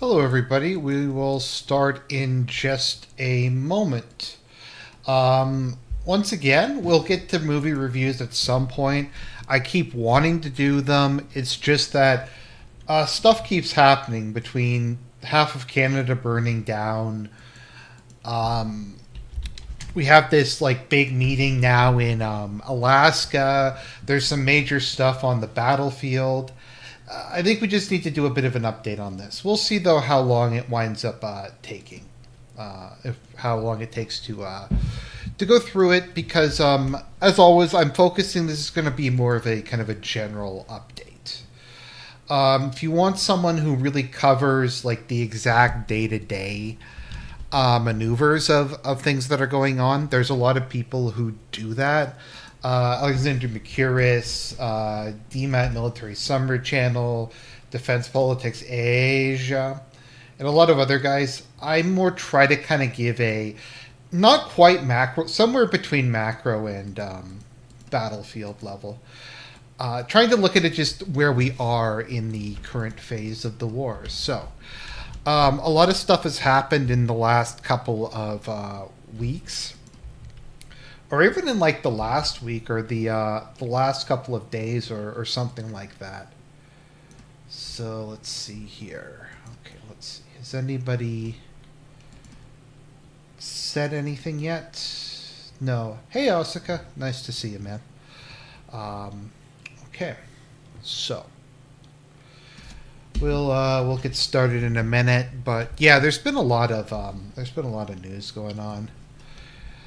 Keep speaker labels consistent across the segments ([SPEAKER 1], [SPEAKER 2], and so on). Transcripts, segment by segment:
[SPEAKER 1] Hello, everybody. We will start in just a moment. Once again, we'll get to movie reviews at some point. I keep wanting to do them. It's just that stuff keeps happening between half of Canada burning down. Um, we have this big meeting now in Alaska. There's some major stuff on the battlefield. I think we just need to do a bit of an update on this. We'll see though how long it winds up taking, if how long it takes to go through it. Because as always, I'm focusing. This is going to be more of a kind of a general update. If you want someone who really covers the exact day to day maneuvers of things that are going on, there's a lot of people who do that. Alexander McCurris, DMAT Military Summer Channel, Defense Politics Asia, and a lot of other guys. I more try to kind of give a not quite macro, somewhere between macro and battlefield level. Trying to look at it just where we are in the current phase of the war. So, a lot of stuff has happened in the last couple of weeks. Or even in the last week or the last couple of days or something like that. So let's see here. Okay, let's see. Has anybody said anything yet? No. Hey, Osaka. Nice to see you, man. Okay, so we'll get started in a minute. But yeah, there's been a lot of news going on.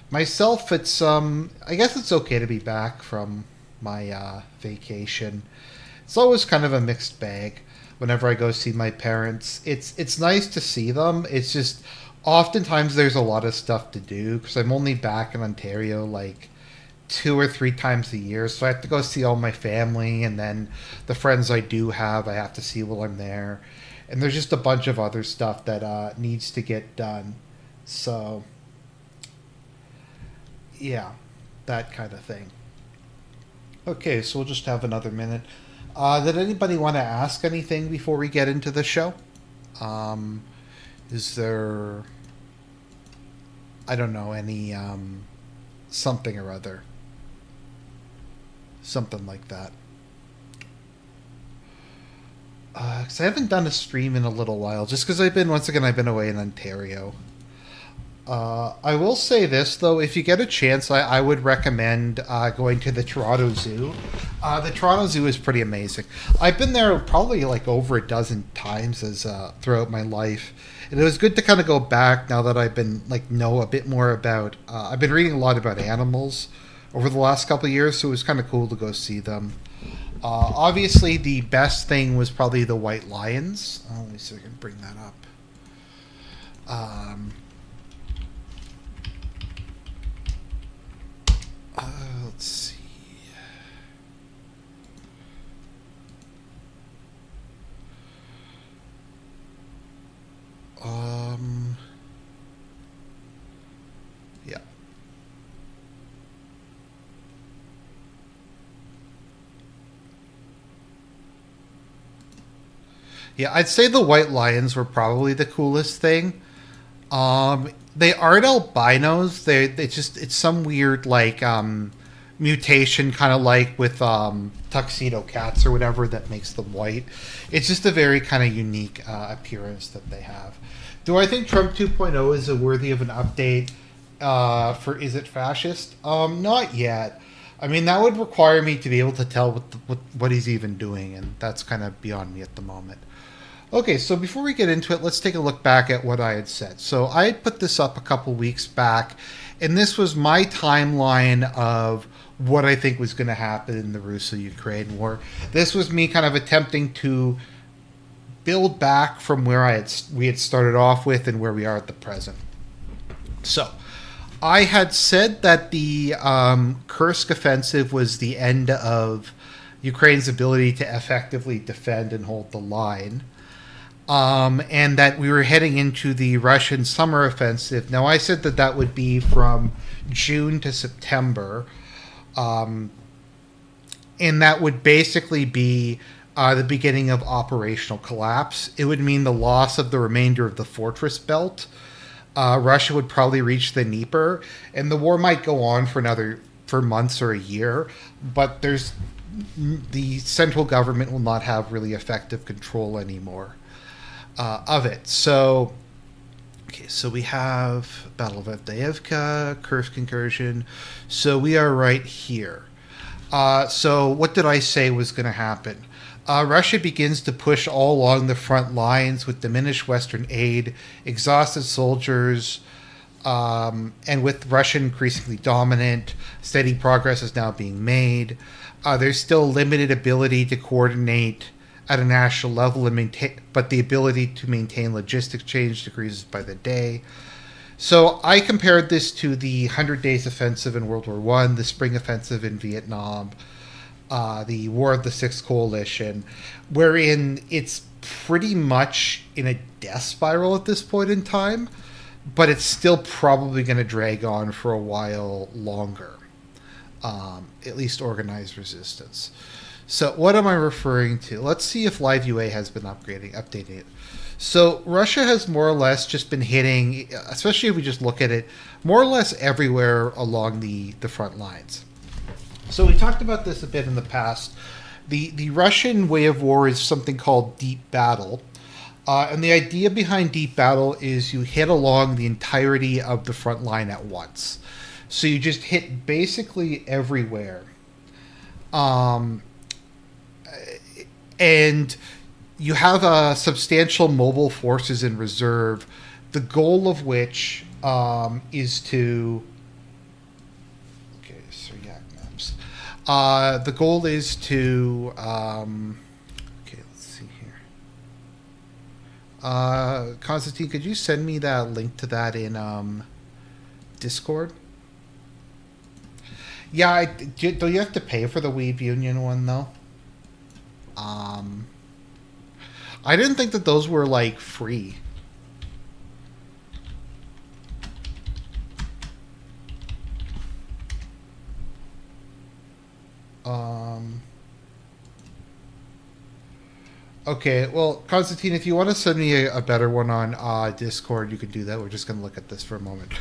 [SPEAKER 1] Myself, it's I guess it's okay to be back from my vacation. It's always kind of a mixed bag. Whenever I go see my parents, it's nice to see them. It's just oftentimes there's a lot of stuff to do because I'm only back in Ontario 2 or 3 times a year, so I have to go see all my family, and then the friends I do have, I have to see while I'm there. And there's just a bunch of other stuff that needs to get done. So yeah, that kind of thing. Okay, so we'll just have another minute. Did anybody want to ask anything before we get into the show? Is there, I don't know, any something or other? Something like that. 'Cause I haven't done a stream in a little while, just because I've been away in Ontario. I will say this, though. If you get a chance, I would recommend going to the Toronto Zoo. The Toronto Zoo is pretty amazing. I've been there probably over a dozen times throughout my life. And it was good to kind of go back now that I've been, know a bit more about... I've been reading a lot about animals over the last couple of years, so it was kind of cool to go see them. Obviously, the best thing was probably the white lions. Let me see if I can bring that up. Let's see. Yeah. Yeah, I'd say the white lions were probably the coolest thing. They aren't albinos. It's some weird mutation, kind of with tuxedo cats or whatever, that makes them white. It's just a very kind of unique appearance that they have. Do I think Trump 2.0 is worthy of an update for Is It Fascist? Not yet. I mean, that would require me to be able to tell what he's even doing, and that's kind of beyond me at the moment. Okay, so before we get into it, let's take a look back at what I had said. So I had put this up a couple weeks back, and this was my timeline of what I think was going to happen in the Russo-Ukraine war. This was me kind of attempting to build back from where we had started off with and where we are at the present. So I had said that the Kursk offensive was the end of Ukraine's ability to effectively defend and hold the line. And that we were heading into the Russian summer offensive. Now, I said that would be from June to September. And that would basically be the beginning of operational collapse. It would mean the loss of the remainder of the fortress belt. Russia would probably reach the Dnieper, and the war might go on for months or a year. But the central government will not have really effective control anymore of it. So, okay, so we have Battle of Avdiivka, Kursk incursion. So we are right here. So what did I say was going to happen? Russia begins to push all along the front lines with diminished Western aid, exhausted soldiers, and with Russia increasingly dominant, steady progress is now being made. There's still limited ability to coordinate at a national level, but the ability to maintain logistics change decreases by the day. So I compared this to the 100 Days Offensive in World War I, the Spring Offensive in Vietnam, the War of the Sixth Coalition, wherein it's pretty much in a death spiral at this point in time, but it's still probably going to drag on for a while longer, at least organized resistance. So what am I referring to? Let's see if Live UA has been updating it. So Russia has more or less just been hitting, especially if we just look at it, more or less everywhere along the front lines. So we talked about this a bit in the past. The Russian way of war is something called deep battle. And the idea behind deep battle is you hit along the entirety of the front line at once. So you just hit basically everywhere. And you have substantial mobile forces in reserve, the goal of which is to... Okay, so yeah, maps. The goal is to... okay, let's see here. Konstantin, could you send me that link to that in Discord? Yeah, do you have to pay for the Weeb Union one, though? I didn't think that those were, like, free. Okay, well, Konstantin, if you want to send me a better one on Discord, you can do that. We're just going to look at this for a moment.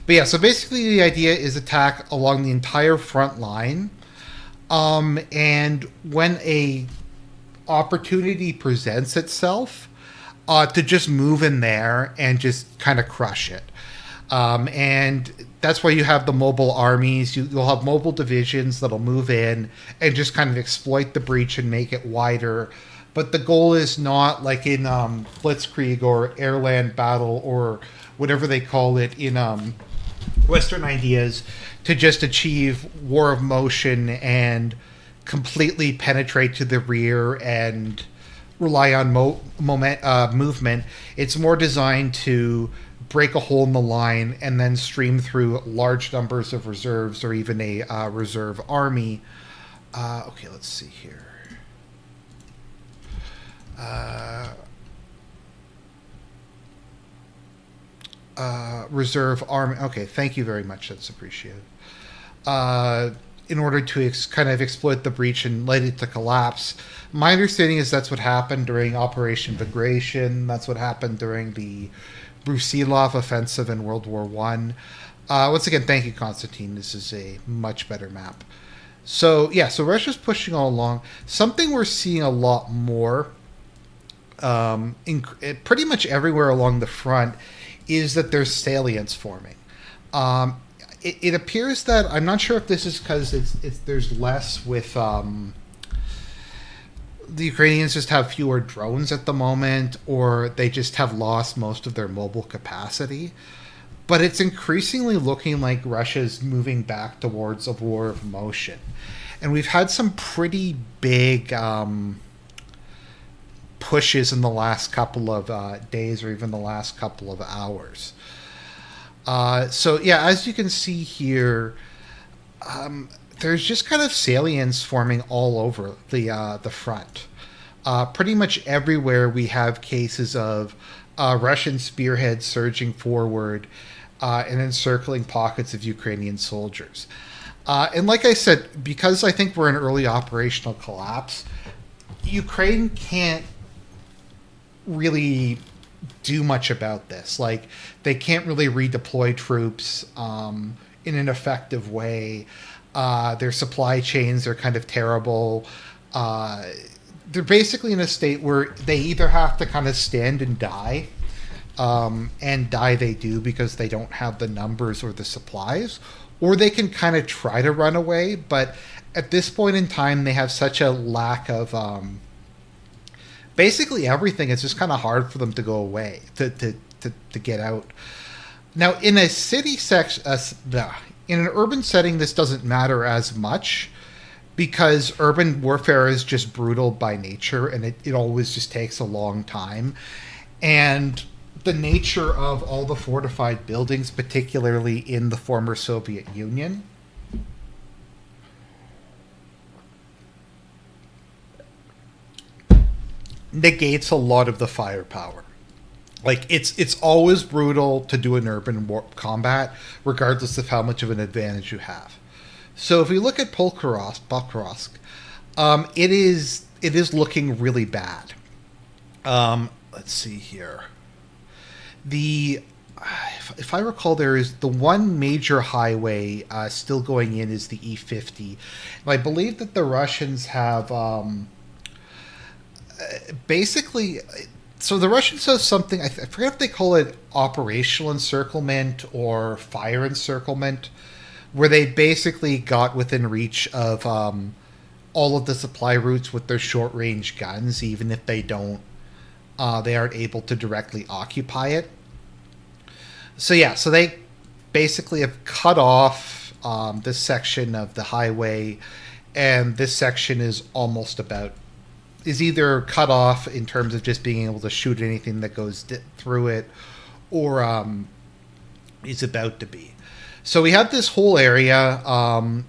[SPEAKER 1] But yeah, so basically the idea is attack along the entire front line. And when a opportunity presents itself, to just move in there and just kind of crush it. And that's why you have the mobile armies. You'll have mobile divisions that'll move in and just kind of exploit the breach and make it wider. But the goal is not like in Blitzkrieg or airland battle or whatever they call it in Western ideas, to just achieve war of motion and completely penetrate to the rear and rely on movement. It's more designed to break a hole in the line and then stream through large numbers of reserves or even a reserve army. Okay, let's see here. Reserve army. Okay, thank you very much. That's appreciated. In order to kind of exploit the breach and let it to collapse. My understanding is that's what happened during Operation Bagration. That's what happened during the Brusilov offensive in World War I. Once again, thank you, Konstantin. This is a much better map. So, yeah, so Russia's pushing all along. Something we're seeing a lot more, pretty much everywhere along the front, is that there's salience forming. It appears that, I'm not sure if this is because there's less with... the Ukrainians just have fewer drones at the moment, or they just have lost most of their mobile capacity. But it's increasingly looking like Russia's moving back towards a war of motion. And we've had some pretty big pushes in the last couple of days or even the last couple of hours. So, yeah, as you can see here, there's just kind of salience forming all over the front. Pretty much everywhere we have cases of Russian spearheads surging forward and encircling pockets of Ukrainian soldiers. And like I said, because I think we're in early operational collapse, Ukraine can't really do much about this. Like, they can't really redeploy troops in an effective way. Their supply chains are kind of terrible. They're basically in a state where they either have to kind of stand and die, and die they do because they don't have the numbers or the supplies, or they can kind of try to run away. But at this point in time, they have such a lack of basically everything. It's just kind of hard for them to go away, to get out. Now, in a city section, in an urban setting, this doesn't matter as much because urban warfare is just brutal by nature, and it always just takes a long time. And the nature of all the fortified buildings, particularly in the former Soviet Union, negates a lot of the firepower. Like, it's always brutal to do an urban combat, regardless of how much of an advantage you have. So if we look at Pulcar Bakarosk, it is looking really bad. Let's see here. If I recall, there is the one major highway still going in is the E50. And I believe that the Russians have basically. So the Russians have something, I forget if they call it operational encirclement or fire encirclement, where they basically got within reach of all of the supply routes with their short-range guns, even if they aren't able to directly occupy it. So yeah, so they basically have cut off this section of the highway, and this section is either cut off in terms of just being able to shoot anything that goes through it, or is about to be. So we have this whole area.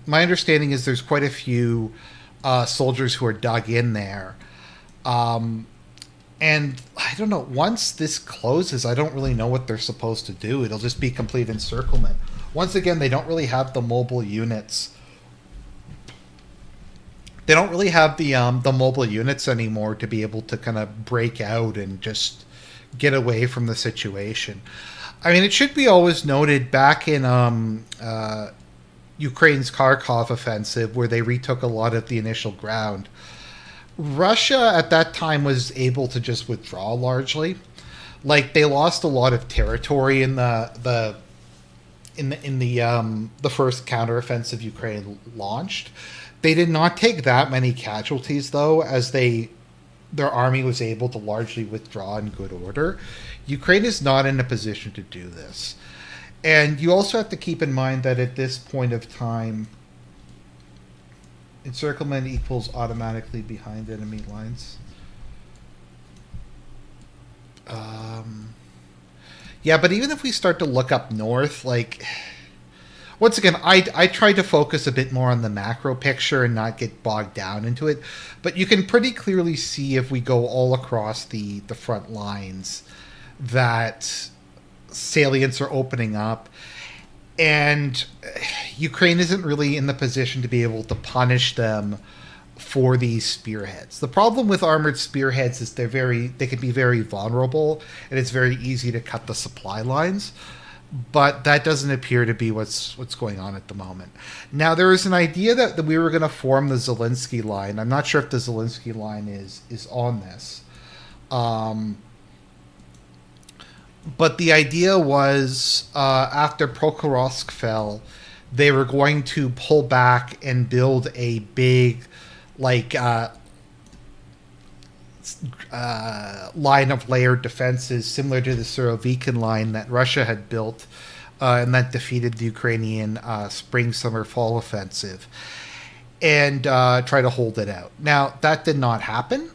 [SPEAKER 1] My understanding is there's quite a few soldiers who are dug in there. And I don't know, once this closes, I don't really know what they're supposed to do. It'll just be complete encirclement. Once again, they don't really have the mobile units. They don't really have the mobile units anymore to be able to kind of break out and just get away from the situation. I mean, it should be always noted, back in Ukraine's Kharkov offensive, where they retook a lot of the initial ground, Russia at that time was able to just withdraw largely. Like, they lost a lot of territory in the first counteroffensive Ukraine launched. They did not take that many casualties, though, as their army was able to largely withdraw in good order. Ukraine is not in a position to do this. And you also have to keep in mind that at this point of time, encirclement equals automatically behind enemy lines. Yeah, but even if we start to look up north, like, once again, I try to focus a bit more on the macro picture and not get bogged down into it. But you can pretty clearly see, if we go all across the front lines, that salients are opening up. And Ukraine isn't really in the position to be able to punish them for these spearheads. The problem with armored spearheads is they can be very vulnerable, and it's very easy to cut the supply lines. But that doesn't appear to be what's going on at the moment. Now, there is an idea that we were going to form the Zelensky line. I'm not sure if the Zelensky line is on this. But the idea was, after Prokhorovsk fell, they were going to pull back and build a big, line of layered defenses similar to the Surovikin line that Russia had built, and that defeated the Ukrainian spring, summer, fall offensive, and try to hold it out. Now, that did not happen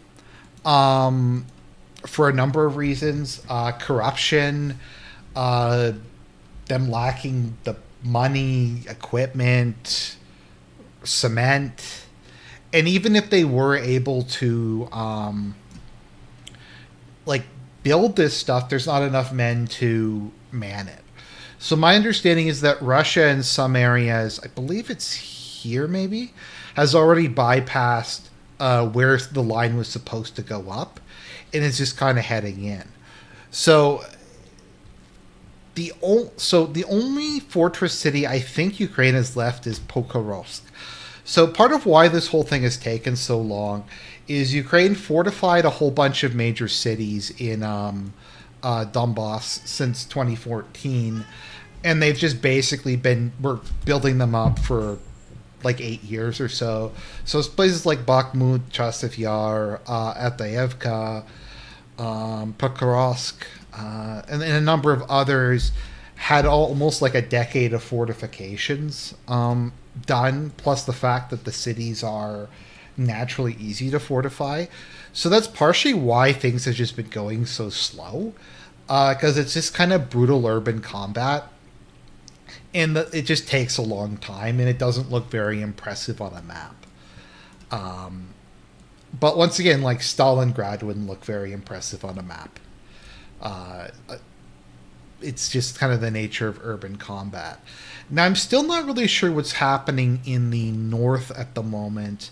[SPEAKER 1] for a number of reasons. Corruption, them lacking the money, equipment, cement. And even if they were able to build this stuff, there's not enough men to man it. So my understanding is that Russia in some areas, I believe it's here maybe, has already bypassed where the line was supposed to go up, and it's just kind of heading in. So the only fortress city I think Ukraine has left is Pokarovsk. So part of why this whole thing has taken so long is Ukraine fortified a whole bunch of major cities in Donbass since 2014, and they've just basically we're building them up for like 8 years or so. So it's places like Bakhmut, Chasiv Yar, Atayevka, Pulcar, and a number of others had almost like a decade of fortifications done, plus the fact that the cities are naturally easy to fortify. So that's partially why things have just been going so slow, because it's just kind of brutal urban combat, and it just takes a long time, and it doesn't look very impressive on a map. But once again, like Stalingrad wouldn't look very impressive on a map. It's just kind of the nature of urban combat. Now, I'm still not really sure what's happening in the north at the moment.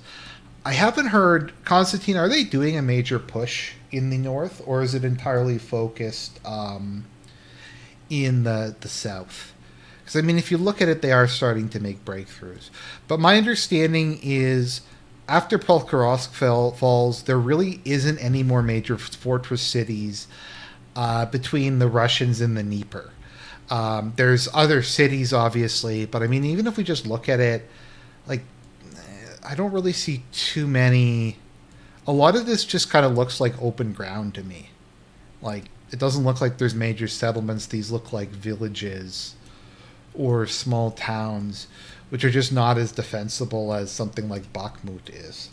[SPEAKER 1] I haven't heard, Constantine, are they doing a major push in the north, or is it entirely focused in the south? Because, I mean, if you look at it, they are starting to make breakthroughs. But my understanding is after Pulcar falls, there really isn't any more major fortress cities between the Russians and the Dnieper. There's other cities, obviously, but I mean, even if we just look at it, like, I don't really see too many. A lot of this just kind of looks like open ground to me. Like, it doesn't look like there's major settlements. These look like villages or small towns, which are just not as defensible as something like Bakhmut is.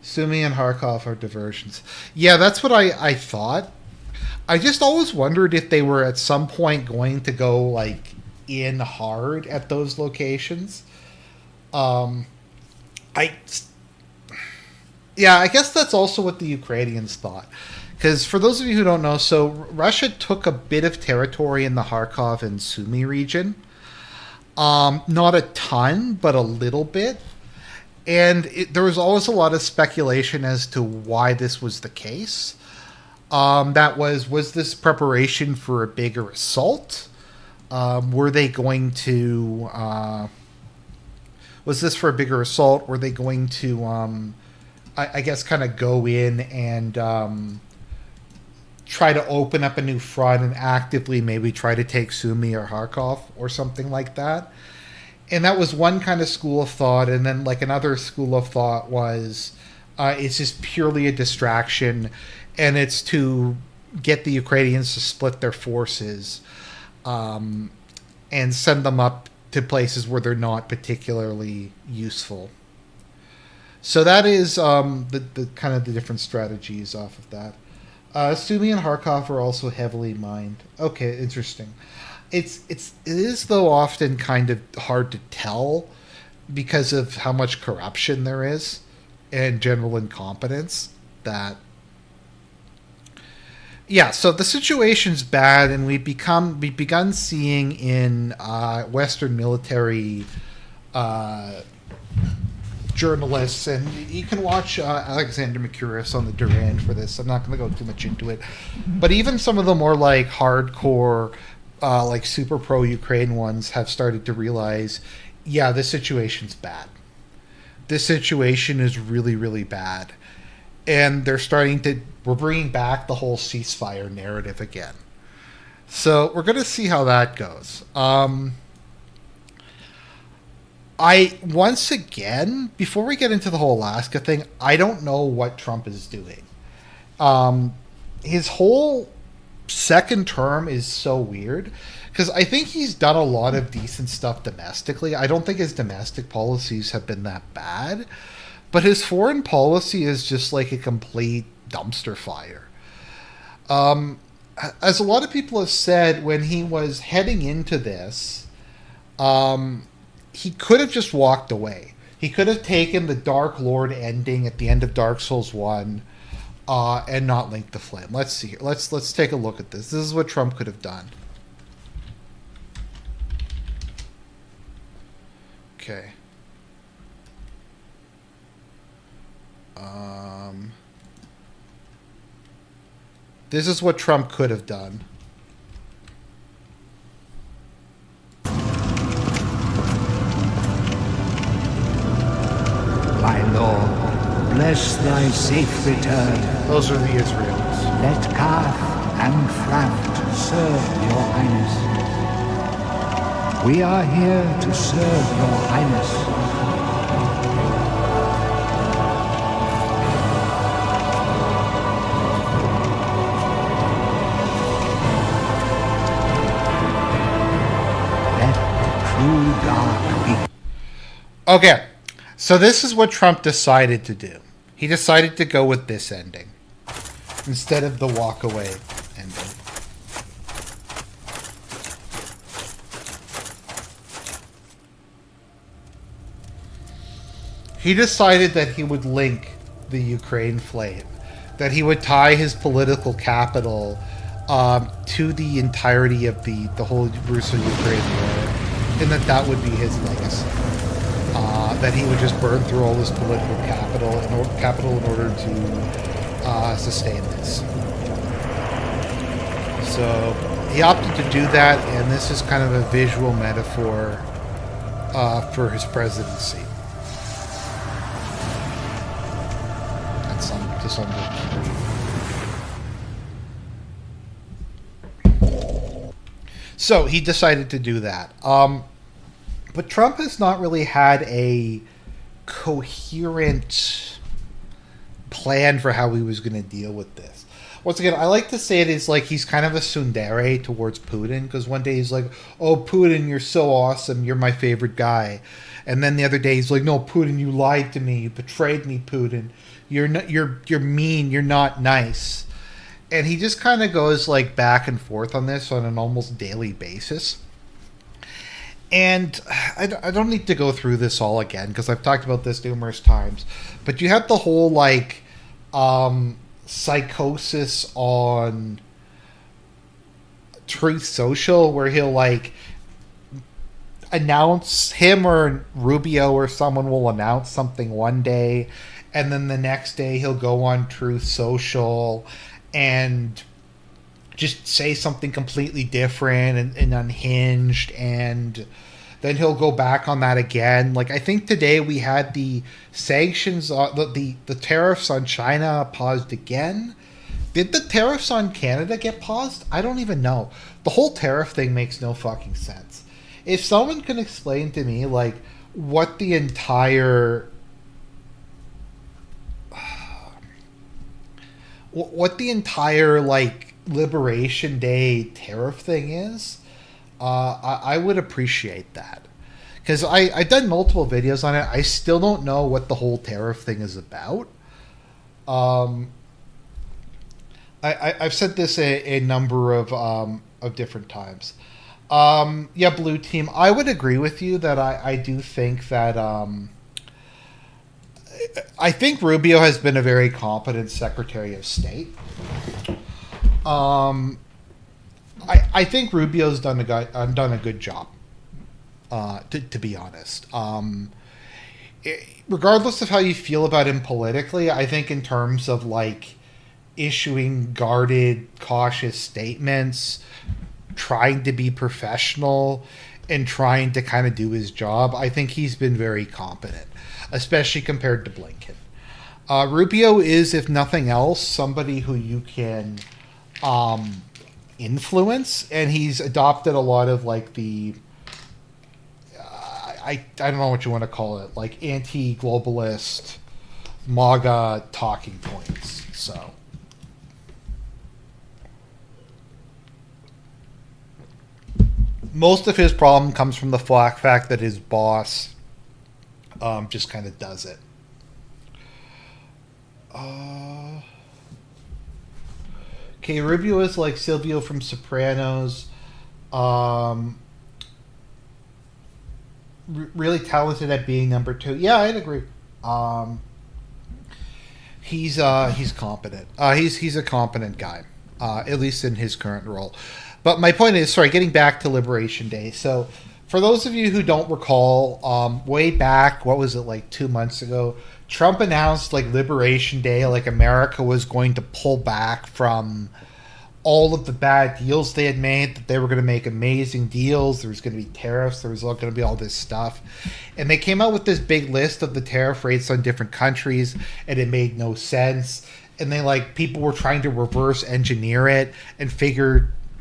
[SPEAKER 1] Sumy and Kharkov are diversions. Yeah, that's what I thought. I just always wondered if they were at some point going to go like in hard at those locations. I guess that's also what the Ukrainians thought. Because for those of you who don't know, so Russia took a bit of territory in the Kharkov and Sumy region. Not a ton, but a little bit. And there was always a lot of speculation as to why this was the case. Was this preparation for a bigger assault? Were they going to... was this for a bigger assault? Were they going to, I guess, kind of go in and try to open up a new front and actively maybe try to take Sumy or Kharkov or something like that? And that was one kind of school of thought. And then like another school of thought was it's just purely a distraction, and it's to get the Ukrainians to split their forces and send them up to places where they're not particularly useful. So that is the kind of the different strategies off of that. Sumy and Kharkov are also heavily mined. Okay, interesting. It is though often kind of hard to tell because of how much corruption there is and general incompetence. So the situation's bad, and we've begun seeing in Western military journalists, and you can watch Alexander Mercouris on the Durand for this. I'm not going to go too much into it, but even some of the more like hardcore, like super pro Ukraine ones have started to realize, yeah, this situation's bad. This situation is really, really bad. And we're bringing back the whole ceasefire narrative again. So we're going to see how that goes. Once again, before we get into the whole Alaska thing, I don't know what Trump is doing. His whole second term is so weird because I think he's done a lot of decent stuff domestically. I don't think his domestic policies have been that bad, but his foreign policy is just like a complete dumpster fire. As a lot of people have said, when he was heading into this, he could have just walked away. He could have taken the Dark Lord ending at the end of Dark Souls 1 and not linked the flame. Let's see here. Let's take a look at this. This is what Trump could have done. Okay. This is what Trump could have done.
[SPEAKER 2] My Lord, bless thy safe return.
[SPEAKER 1] Those are the Israelis.
[SPEAKER 2] Let Kath and Fraft serve your highness. We are here to serve your highness.
[SPEAKER 1] Okay, so this is what Trump decided to do. He decided to go with this ending instead of the walk away ending. He decided that he would link the Ukraine flame, that he would tie his political capital to the entirety of the whole Russo-Ukraine war, and that would be his legacy. That he would just burn through all his political capital in order to sustain this. So he opted to do that, and this is kind of a visual metaphor for his presidency. To some degree. So he decided to do that. But Trump has not really had a coherent plan for how he was going to deal with this. Once again, I like to say it is like he's kind of a tsundere towards Putin, because one day he's like, "Oh, Putin, you're so awesome. You're my favorite guy." And then the other day he's like, "No, Putin, you lied to me. You betrayed me, Putin. You're mean. You're not nice." And he just kind of goes like back and forth on this on an almost daily basis. And I don't need to go through this all again because I've talked about this numerous times. But you have the whole like psychosis on Truth Social where he'll like announce, him or Rubio or someone will announce something one day, and then the next day he'll go on Truth Social and just say something completely different and unhinged, and then he'll go back on that again. Like, I think today we had the sanctions, the tariffs on China paused again. Did the tariffs on Canada get paused? I don't even know. The whole tariff thing makes no fucking sense. If someone can explain to me, like, what the entire like Liberation Day tariff thing is, I would appreciate that, because I've done multiple videos on it. I still don't know what the whole tariff thing is about. I've said this a number of different times. Yeah, Blue Team, I would agree with you that I do think that I think Rubio has been a very competent Secretary of State. I think Rubio's done a good job, to be honest. Regardless of how you feel about him politically, I think in terms of like issuing guarded, cautious statements, trying to be professional, and trying to kind of do his job, I think he's been very competent, especially compared to Blinken. Rubio is, if nothing else, somebody who you can influence, and he's adopted a lot of like the I don't know what you want to call it, like anti-globalist MAGA talking points. So most of his problem comes from the fact that his boss just kind of does it. Okay, Rubio is like Silvio from Sopranos. Really talented at being number two. Yeah, I'd agree. He's competent. He's a competent guy, at least in his current role. But my point is, sorry, getting back to Liberation Day. So, for those of you who don't recall, way back, what was it, like 2 months ago, Trump announced like Liberation Day, like America was going to pull back from all of the bad deals they had made, that they were going to make amazing deals. There was going to be tariffs. There was going to be all this stuff. And they came out with this big list of the tariff rates on different countries, and it made no sense. And they like, people were trying to reverse engineer it and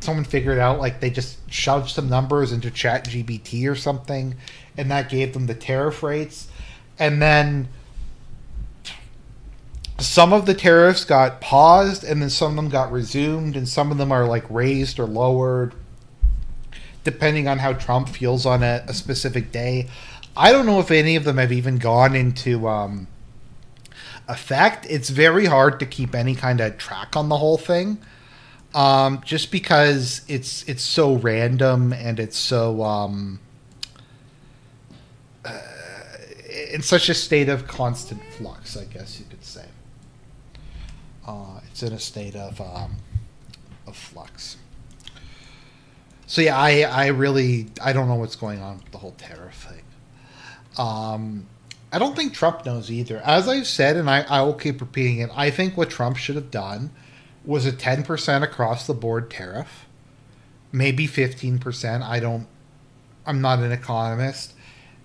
[SPEAKER 1] someone figured out like they just shoved some numbers into Chat GBT or something, and that gave them the tariff rates. And then some of the tariffs got paused, and then some of them got resumed, and some of them are like raised or lowered depending on how Trump feels on a specific day. I don't know if any of them have even gone into effect. It's very hard to keep any kind of track on the whole thing, just because it's so random, and it's so in such a state of constant flux, I guess you could say. It's in a state of flux. So yeah, I don't know what's going on with the whole tariff thing. I don't think Trump knows either. As I've said, and I will keep repeating it, I think what Trump should have done was a 10% across the board tariff, maybe 15%. I'm not an economist.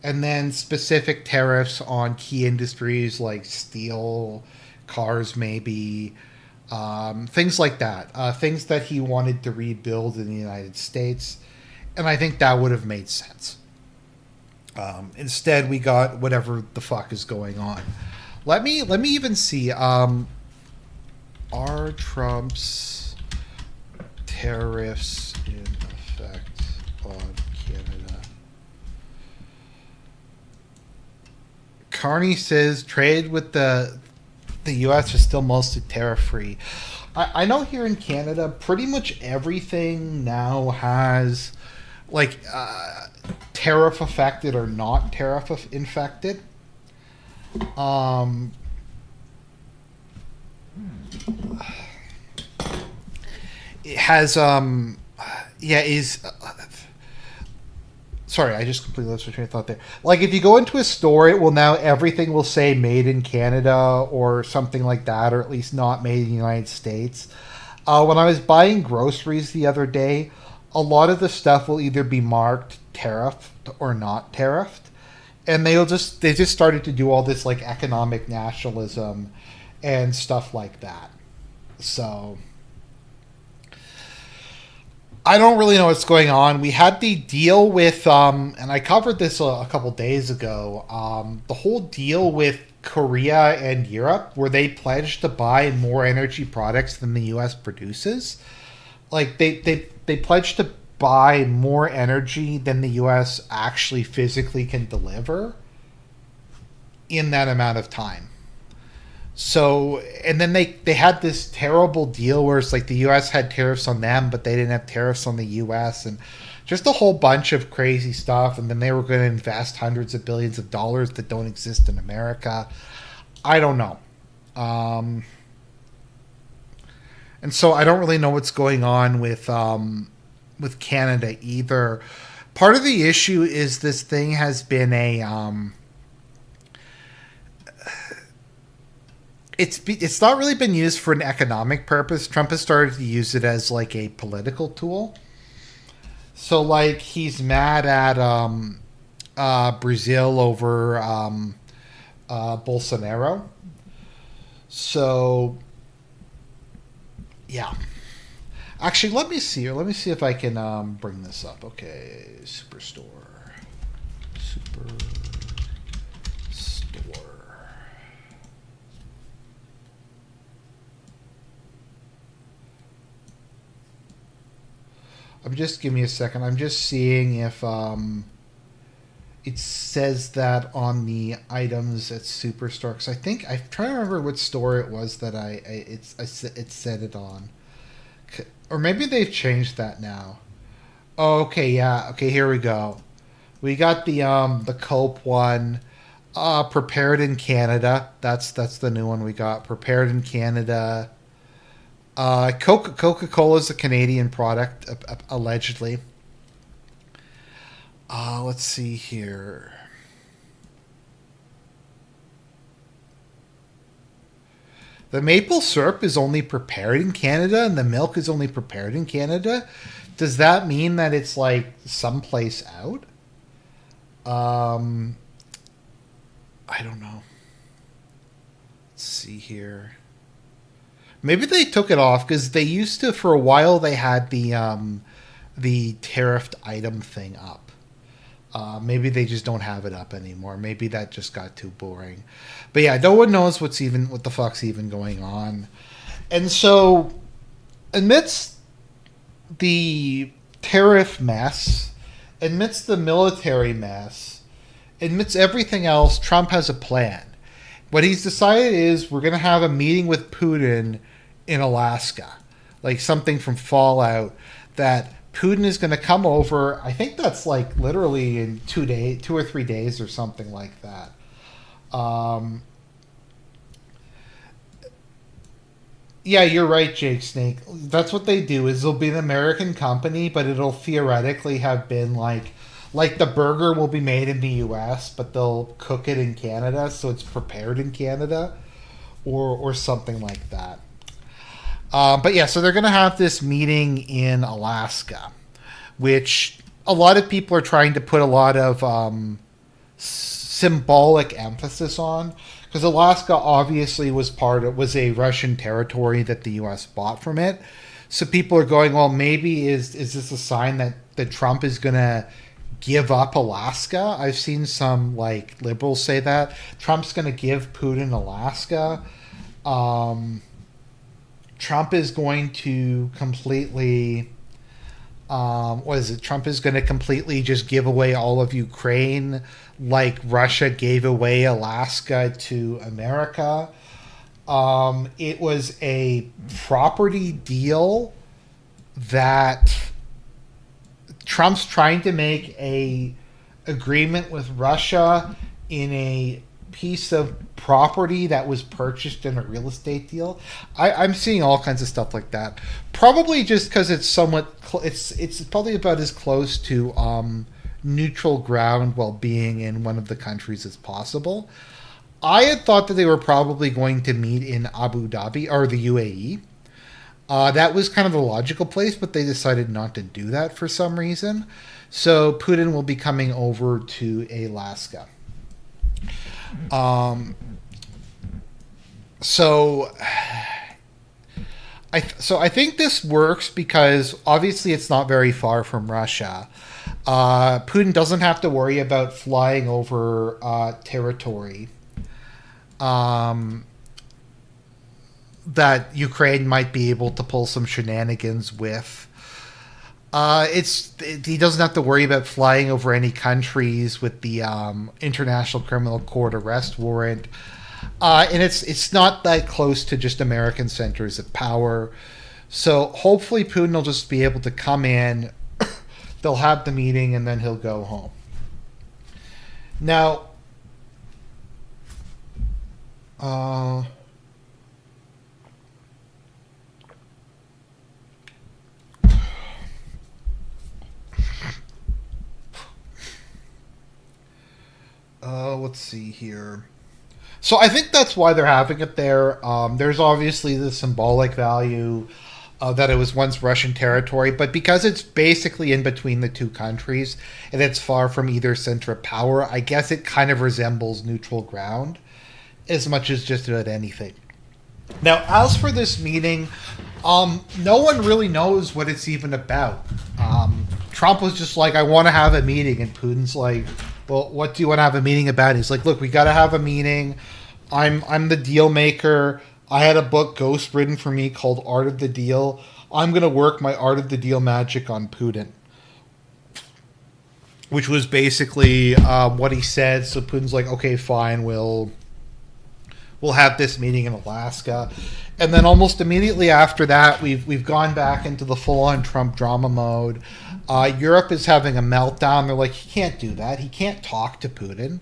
[SPEAKER 1] And then specific tariffs on key industries like steel, cars, maybe, things like that. Things that he wanted to rebuild in the United States. And I think that would have made sense. Instead, we got whatever the fuck is going on. Let me even see. Are Trump's tariffs in effect on Canada? Carney says trade with the U.S. is still mostly tariff-free. I know here in Canada, pretty much everything now has like tariff affected or not tariff infected. It has sorry, I just completely lost my train of thought there. Like, if you go into a store, it will now, everything will say made in Canada or something like that, or at least not made in the United States. When I was buying groceries the other day, a lot of the stuff will either be marked tariffed or not tariffed. And they just started to do all this like economic nationalism and stuff like that. So I don't really know what's going on. We had the deal with, and I covered this a couple days ago, the whole deal with Korea and Europe, where they pledged to buy more energy products than the U.S. produces. Like, they pledged to buy more energy than the U.S. actually physically can deliver in that amount of time. So, and then they had this terrible deal where it's like the U.S. had tariffs on them, but they didn't have tariffs on the U.S. and just a whole bunch of crazy stuff. And then they were going to invest hundreds of billions of dollars that don't exist in America. I don't know. And so I don't really know what's going on with Canada either. Part of the issue is this thing has been it's not really been used for an economic purpose. Trump has started to use it as like a political tool. So like he's mad at Brazil over Bolsonaro. So yeah. Actually, let me see here. Let me see if I can bring this up. Okay, Superstore. Give me a second. I'm just seeing if it says that on the items at Superstore. Because I think I'm trying to remember what store it was that it said it on. Or maybe they've changed that now. Oh, okay, yeah. Okay, here we go. We got the Cope one. Prepared in Canada. That's the new one we got. Prepared in Canada. Coca-Cola is a Canadian product, allegedly. Let's see here. The maple syrup is only prepared in Canada and the milk is only prepared in Canada. Does that mean that it's like someplace out? Um, I don't know. Let's see here. Maybe they took it off because they used to, for a while, they had the tariffed item thing up. Maybe they just don't have it up anymore. Maybe that just got too boring. But yeah, no one knows what the fuck's even going on. And so, amidst the tariff mess, amidst the military mess, amidst everything else, Trump has a plan. What he's decided is we're going to have a meeting with Putin in Alaska, like something from Fallout, that Putin is going to come over. I think that's like literally in 2 or 3 days or something like that. Yeah, you're right, Jake Snake. That's what they do. Is it'll be an American company, but it'll theoretically have been like the burger will be made in the U.S., but they'll cook it in Canada, so it's prepared in Canada, or something like that. But yeah, so they're going to have this meeting in Alaska, which a lot of people are trying to put a lot of symbolic emphasis on, because Alaska obviously was a Russian territory that the U.S. bought from it. So people are going, well, maybe is this a sign that Trump is going to give up Alaska? I've seen some like liberals say that Trump's going to give Putin Alaska. Trump is going to completely, Trump is going to completely just give away all of Ukraine, like Russia gave away Alaska to America. It was a property deal that Trump's trying to make a agreement with Russia in a piece of property that was purchased in a real estate deal. I'm seeing all kinds of stuff like that. Probably just because it's somewhat, it's probably about as close to neutral ground while being in one of the countries as possible. I had thought that they were probably going to meet in Abu Dhabi or the UAE. That was kind of the logical place, but they decided not to do that for some reason. So Putin will be coming over to Alaska. So I think this works because obviously it's not very far from Russia. Putin doesn't have to worry about flying over territory that Ukraine might be able to pull some shenanigans with. He doesn't have to worry about flying over any countries with the International Criminal Court arrest warrant, and it's not that close to just American centers of power. So hopefully Putin will just be able to come in, they'll have the meeting, and then he'll go home. Now, let's see here. So I think that's why they're having it there. There's obviously the symbolic value that it was once Russian territory, but because it's basically in between the two countries and it's far from either center of power, I guess it kind of resembles neutral ground as much as just about anything. Now, as for this meeting, no one really knows what it's even about. Trump was just like, I want to have a meeting, and Putin's like, well, what do you want to have a meeting about? He's like, look, we got to have a meeting. I'm the deal maker. I had a book ghost written for me called Art of the Deal. I'm going to work my Art of the Deal magic on Putin. Which was basically what he said. So Putin's like, okay, fine, we'll have this meeting in Alaska. And then almost immediately after that, we've gone back into the full-on Trump drama mode. Europe is having a meltdown. They're like, he can't do that. He can't talk to Putin.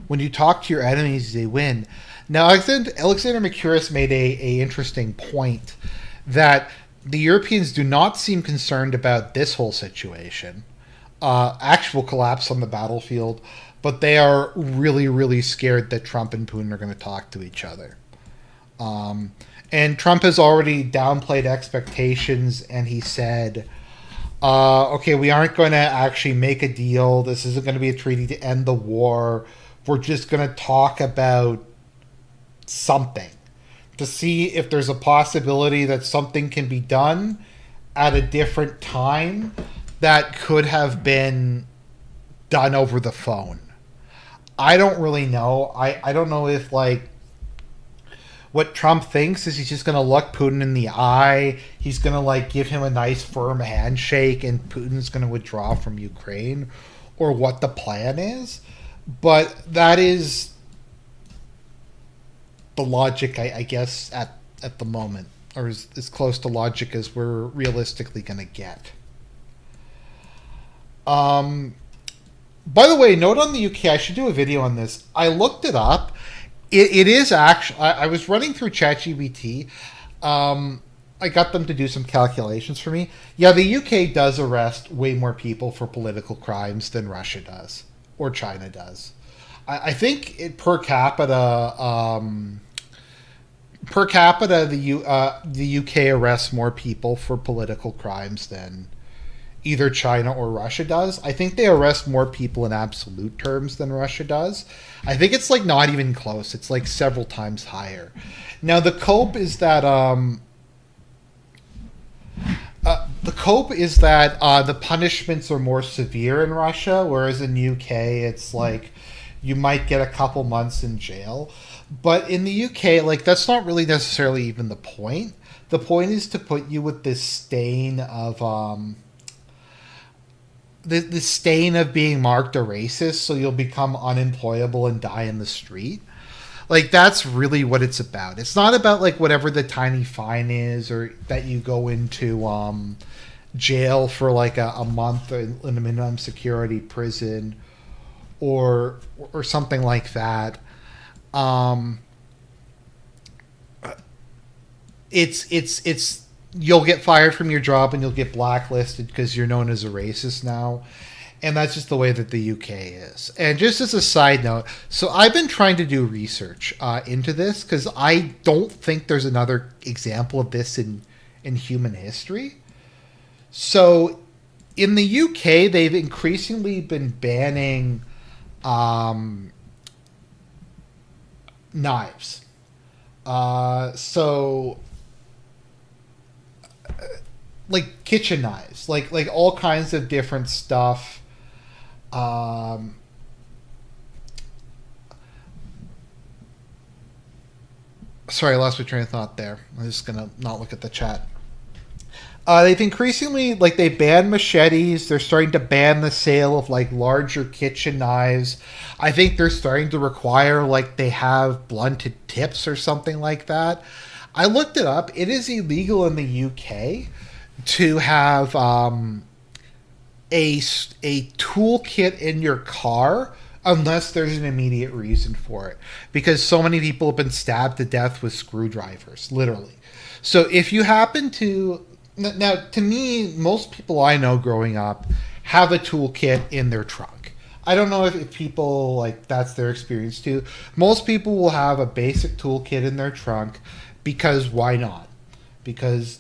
[SPEAKER 1] When you talk to your enemies, they win. Now, Alexander Mercouris made a interesting point that the Europeans do not seem concerned about this whole situation, actual collapse on the battlefield, but they are really, really scared that Trump and Putin are going to talk to each other. And Trump has already downplayed expectations, and he said, okay, we aren't going to actually make a deal. This isn't going to be a treaty to end the war. We're just going to talk about something to see if there's a possibility that something can be done at a different time that could have been done over the phone. I don't really know. I don't know if, like, what Trump thinks is he's just going to look Putin in the eye. He's going to, like, give him a nice firm handshake and Putin's going to withdraw from Ukraine, or what the plan is. But that is the logic, I guess, at the moment, or as close to logic as we're realistically going to get. By the way, note on the UK, I should do a video on this. I looked it up. It is actually, I was running through ChatGPT. I got them to do some calculations for me. Yeah, the UK does arrest way more people for political crimes than Russia does, or China does. I think per capita, the UK arrests more people for political crimes than either China or Russia does. I think they arrest more people in absolute terms than Russia does. I think it's like not even close. It's like several times higher. Now the cope is that the punishments are more severe in Russia, whereas in UK it's like you might get a couple months in jail. But in the UK, like, that's not really necessarily even the point. The point is to put you with this stain of the stain of being marked a racist, so you'll become unemployable and die in the street. Like, that's really what it's about. It's not about, like, whatever the tiny fine is, or that you go into jail for like a month in a minimum security prison, or something like that. It's you'll get fired from your job and you'll get blacklisted because you're known as a racist now. And that's just the way that the UK is. And just as a side note, so I've been trying to do research into this because I don't think there's another example of this in human history. So in the UK, they've increasingly been banning knives. Like kitchen knives, like all kinds of different stuff. Sorry, I lost my train of thought there. I'm just gonna not look at the chat. They've increasingly, like, they ban machetes. They're starting to ban the sale of, like, larger kitchen knives. I think they're starting to require, like, they have blunted tips or something like that. I looked it up. It is illegal in the UK to have a toolkit in your car unless there's an immediate reason for it, because so many people have been stabbed to death with screwdrivers, literally. So if you happen to... Now, to me, most people I know growing up have a toolkit in their trunk. I don't know if people, like, that's their experience too. Most people will have a basic toolkit in their trunk because why not? Because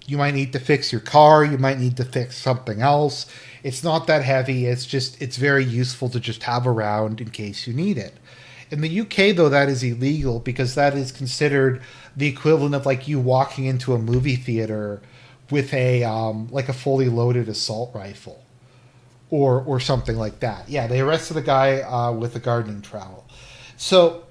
[SPEAKER 1] you might need to fix your car, you might need to fix something else. It's not that heavy, it's very useful to just have around in case you need it. In the UK, though, that is illegal because that is considered the equivalent of, like, you walking into a movie theater with a like a fully loaded assault rifle, or something like that. Yeah, they arrested a guy with a gardening trowel. So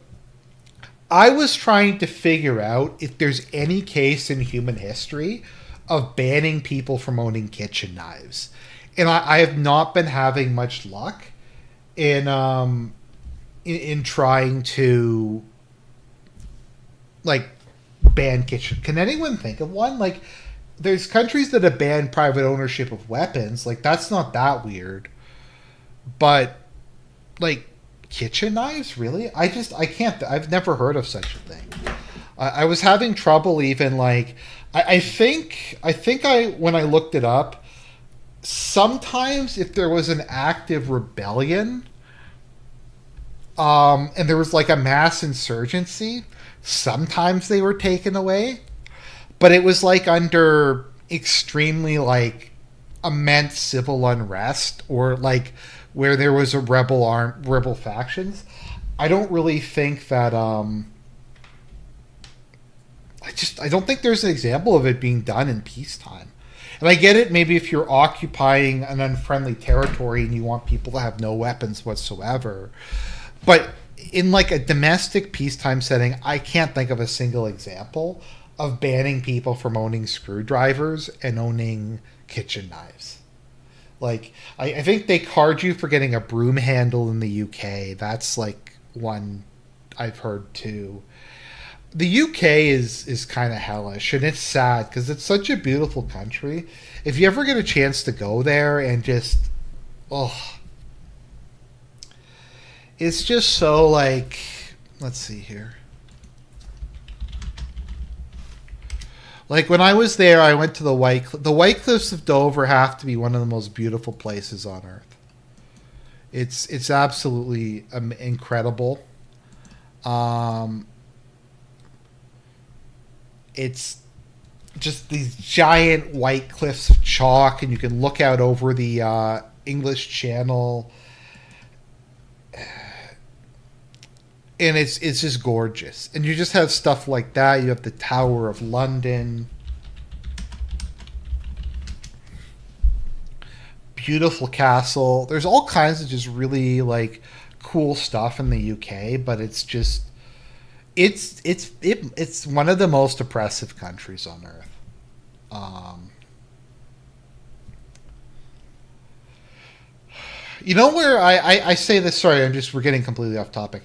[SPEAKER 1] I was trying to figure out if there's any case in human history of banning people from owning kitchen knives, and I have not been having much luck in trying to, like, ban kitchen. Can anyone think of one? Like, there's countries that have banned private ownership of weapons. Like, that's not that weird. But, like, kitchen knives? Really? I can't. I've never heard of such a thing. I was having trouble even, like... I think when I looked it up, sometimes if there was an active rebellion, and there was, like, a mass insurgency, sometimes they were taken away. but it was like under extremely like immense civil unrest, or like where there was a rebel factions. I don't really think that I don't think there's an example of it being done in peacetime. And I get it, maybe if you're occupying an unfriendly territory and you want people to have no weapons whatsoever. But in like a domestic peacetime setting, I can't think of a single example of banning people from owning screwdrivers and owning kitchen knives. Like, I think they card you for getting a broom handle in the UK. That's like one I've heard too. The UK is kind of hellish, and it's sad because it's such a beautiful country. If you ever get a chance to go there and just, oh, it's just so like, let's see here. Like when I was there, I went to the White Cliffs of Dover have to be one of the most beautiful places on earth. It's absolutely incredible. It's just these giant white cliffs of chalk, and you can look out over the English Channel, and it's just gorgeous. And you just have stuff like that. You have the Tower of London, beautiful castle. There's all kinds of just really like cool stuff in the UK, but it's just it's one of the most oppressive countries on earth. You know where I say this? Sorry, we're getting completely off topic.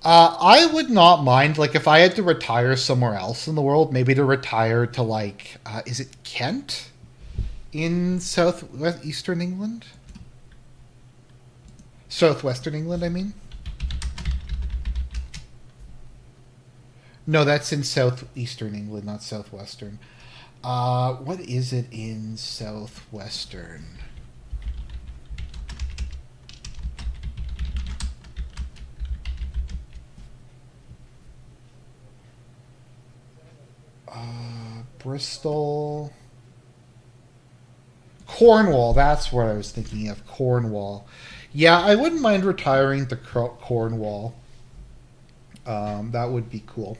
[SPEAKER 1] I would not mind, like, if I had to retire somewhere else in the world, maybe to retire to like, is it Kent in southeastern England? Southwestern England, I mean. No, that's in southeastern England, not southwestern. What is it in southwestern? Bristol. Cornwall, that's what I was thinking of. Cornwall. Yeah, I wouldn't mind retiring to Cornwall. That would be cool.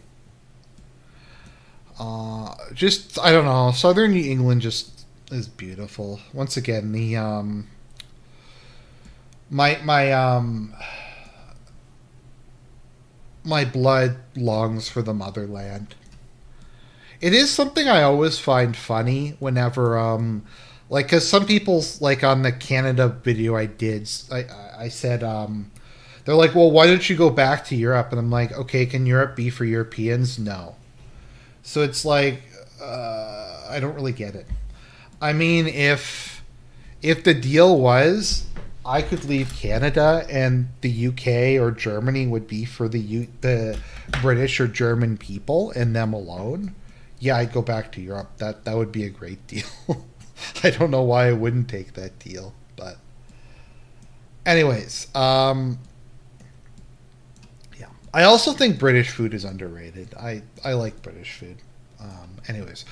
[SPEAKER 1] Just I don't know. Southern New England just is beautiful. Once again, the my blood longs for the motherland. It is something I always find funny whenever like, because some people, like on the Canada video I did, I said they're like, well, why don't you go back to Europe? And I'm like, okay, can Europe be for Europeans? No. So it's like, I don't really get it. I mean, if the deal was I could leave Canada and the UK or Germany would be for the British or German people and them alone, yeah, I'd go back to Europe. That would be a great deal. I don't know why I wouldn't take that deal, but anyways, yeah. I also think British food is underrated. I like British food. Anyways,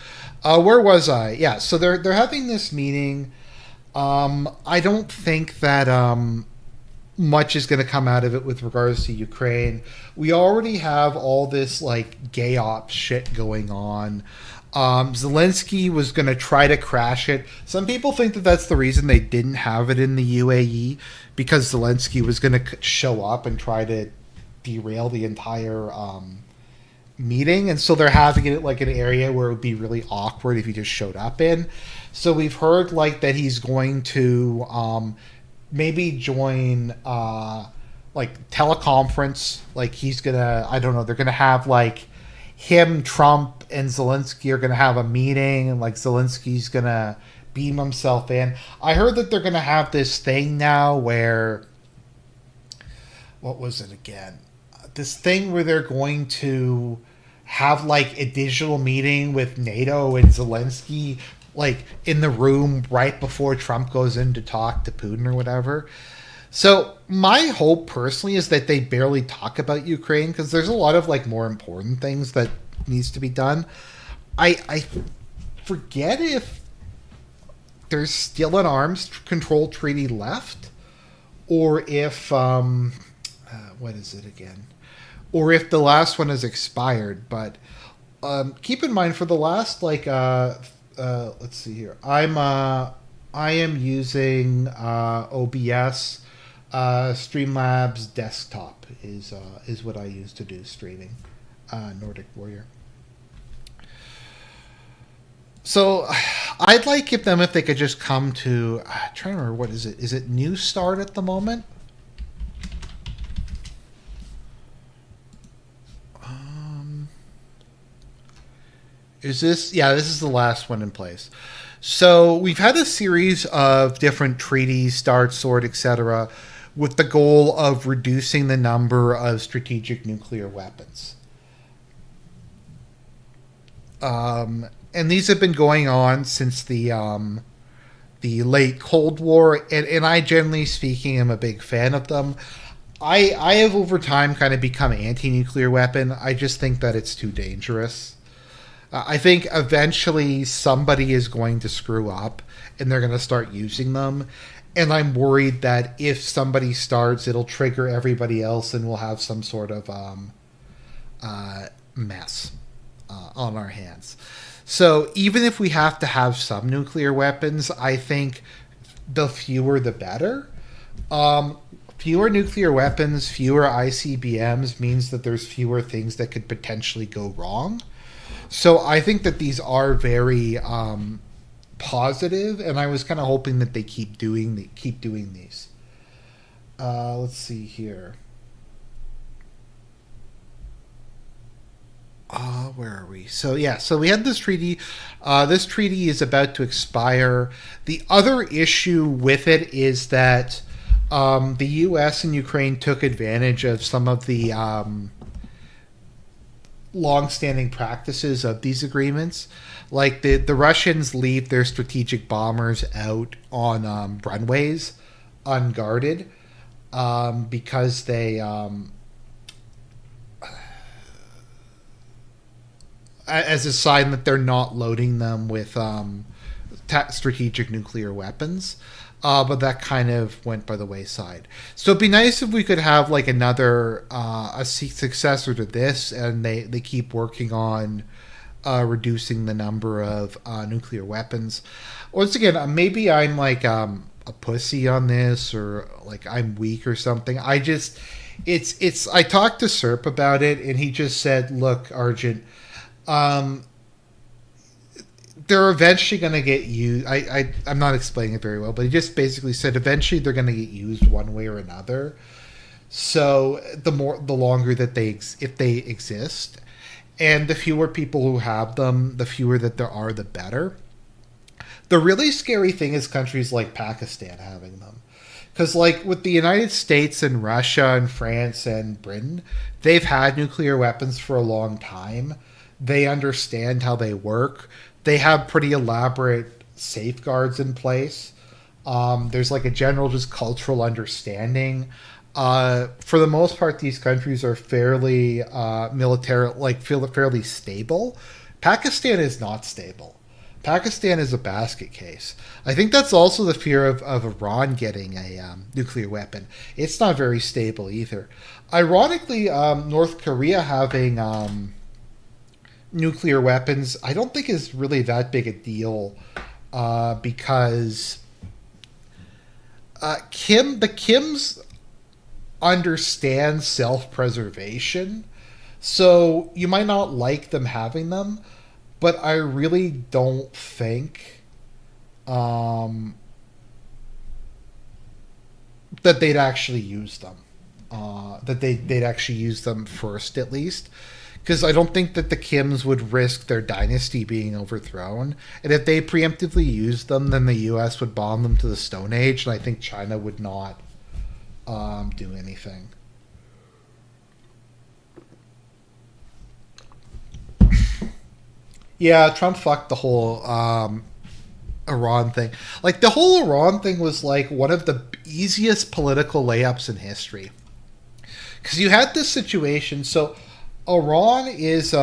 [SPEAKER 1] where was I? Yeah, so they're having this meeting. I don't think that much is going to come out of it with regards to Ukraine. We already have all this like gay ops shit going on. Zelensky was going to try to crash it. Some people think that that's the reason they didn't have it in the UAE, because Zelensky was going to show up and try to derail the entire meeting, and so they're having it like an area where it would be really awkward if he just showed up in. So we've heard like that he's going to maybe join like teleconference. Like he's gonna, I don't know, they're gonna have like him, Trump, and Zelensky are gonna have a meeting, and like Zelensky's gonna beam himself in. I heard that they're gonna have this thing now where, what was it again? This thing where they're going to have like a digital meeting with NATO and Zelensky, like in the room right before Trump goes in to talk to Putin or whatever. So my hope personally is that they barely talk about Ukraine, because there's a lot of like more important things that needs to be done. I forget if there's still an arms control treaty left, or if what is it again? Or if the last one has expired. But keep in mind for the last let's see here. I am using OBS. Streamlabs desktop is what I use to do streaming. Nordic Warrior. So I'd like them if they could just come to. I'm trying to remember, what is it? Is it New Start at the moment? Is this? Yeah, this is the last one in place. So we've had a series of different treaties, Start, Sword, etc., with the goal of reducing the number of strategic nuclear weapons. And these have been going on since the late Cold War, and I, generally speaking, am a big fan of them. I have over time kind of become anti-nuclear weapon. I just think that it's too dangerous. I think eventually somebody is going to screw up and they're going to start using them. And I'm worried that if somebody starts, it'll trigger everybody else and we'll have some sort of mess on our hands. So even if we have to have some nuclear weapons, I think the fewer the better. Fewer nuclear weapons, fewer ICBMs means that there's fewer things that could potentially go wrong. So I think that these are very positive, and I was kind of hoping that they keep doing these. Let's see here. Where are we? So we had this treaty. This treaty is about to expire. The other issue with it is that the U.S. and Ukraine took advantage of some of the long-standing practices of these agreements. Like the Russians leave their strategic bombers out on runways unguarded because they as a sign that they're not loading them with strategic nuclear weapons. But that kind of went by the wayside. So it'd be nice if we could have like another a successor to this, and they keep working on reducing the number of nuclear weapons. Once again, maybe I'm like a pussy on this, or like I'm weak or something. I just it's I talked to Serp about it, and he just said, "Look, Argent, they're eventually going to get used." I'm not explaining it very well, but he just basically said eventually they're going to get used one way or another. So the longer that if they exist, and the fewer people who have them, the fewer that there are, the better. The really scary thing is countries like Pakistan having them. Because like with the United States and Russia and France and Britain, they've had nuclear weapons for a long time. They understand how they work. They have pretty elaborate safeguards in place. There's like a general just cultural understanding. For the most part, these countries are fairly fairly stable. Pakistan is not stable. Pakistan is a basket case. I think that's also the fear of Iran getting a nuclear weapon. It's not very stable either. Ironically, North Korea having nuclear weapons, I don't think is really that big a deal because the Kims understand self-preservation, so you might not like them having them, but I really don't think that they'd actually use them. That they'd actually use them first, at least. Because I don't think that the Kims would risk their dynasty being overthrown. And if they preemptively used them, then the U.S. would bomb them to the Stone Age, and I think China would not do anything. Yeah, Trump fucked the whole Iran thing. Like, the whole Iran thing was like one of the easiest political layups in history. Because you had this situation, so Iran is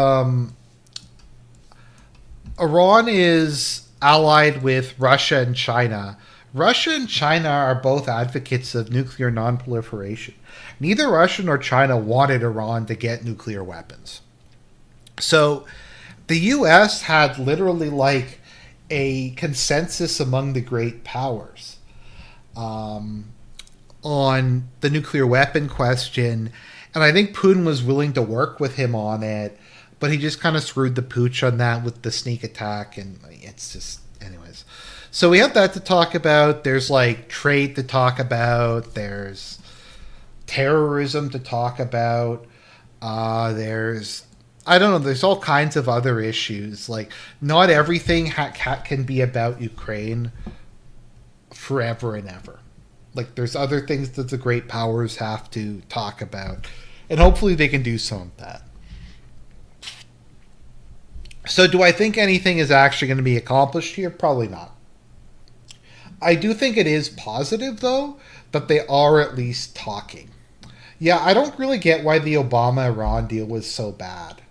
[SPEAKER 1] Iran is allied with Russia and China. Russia and China are both advocates of nuclear nonproliferation. Neither Russia nor China wanted Iran to get nuclear weapons. So the US had literally like a consensus among the great powers um, on the nuclear weapon question. And I think Putin was willing to work with him on it, but he just kind of screwed the pooch on that with the sneak attack. And it's just, anyways. So we have that to talk about. There's like trade to talk about. There's terrorism to talk about. There's I don't know. There's all kinds of other issues. Like not everything can be about Ukraine forever and ever. Like there's other things that the great powers have to talk about, and hopefully they can do some of that. So do I think anything is actually going to be accomplished here? Probably not. I do think it is positive though that they are at least talking. Yeah, I don't really get why the Obama-Iran deal was so bad.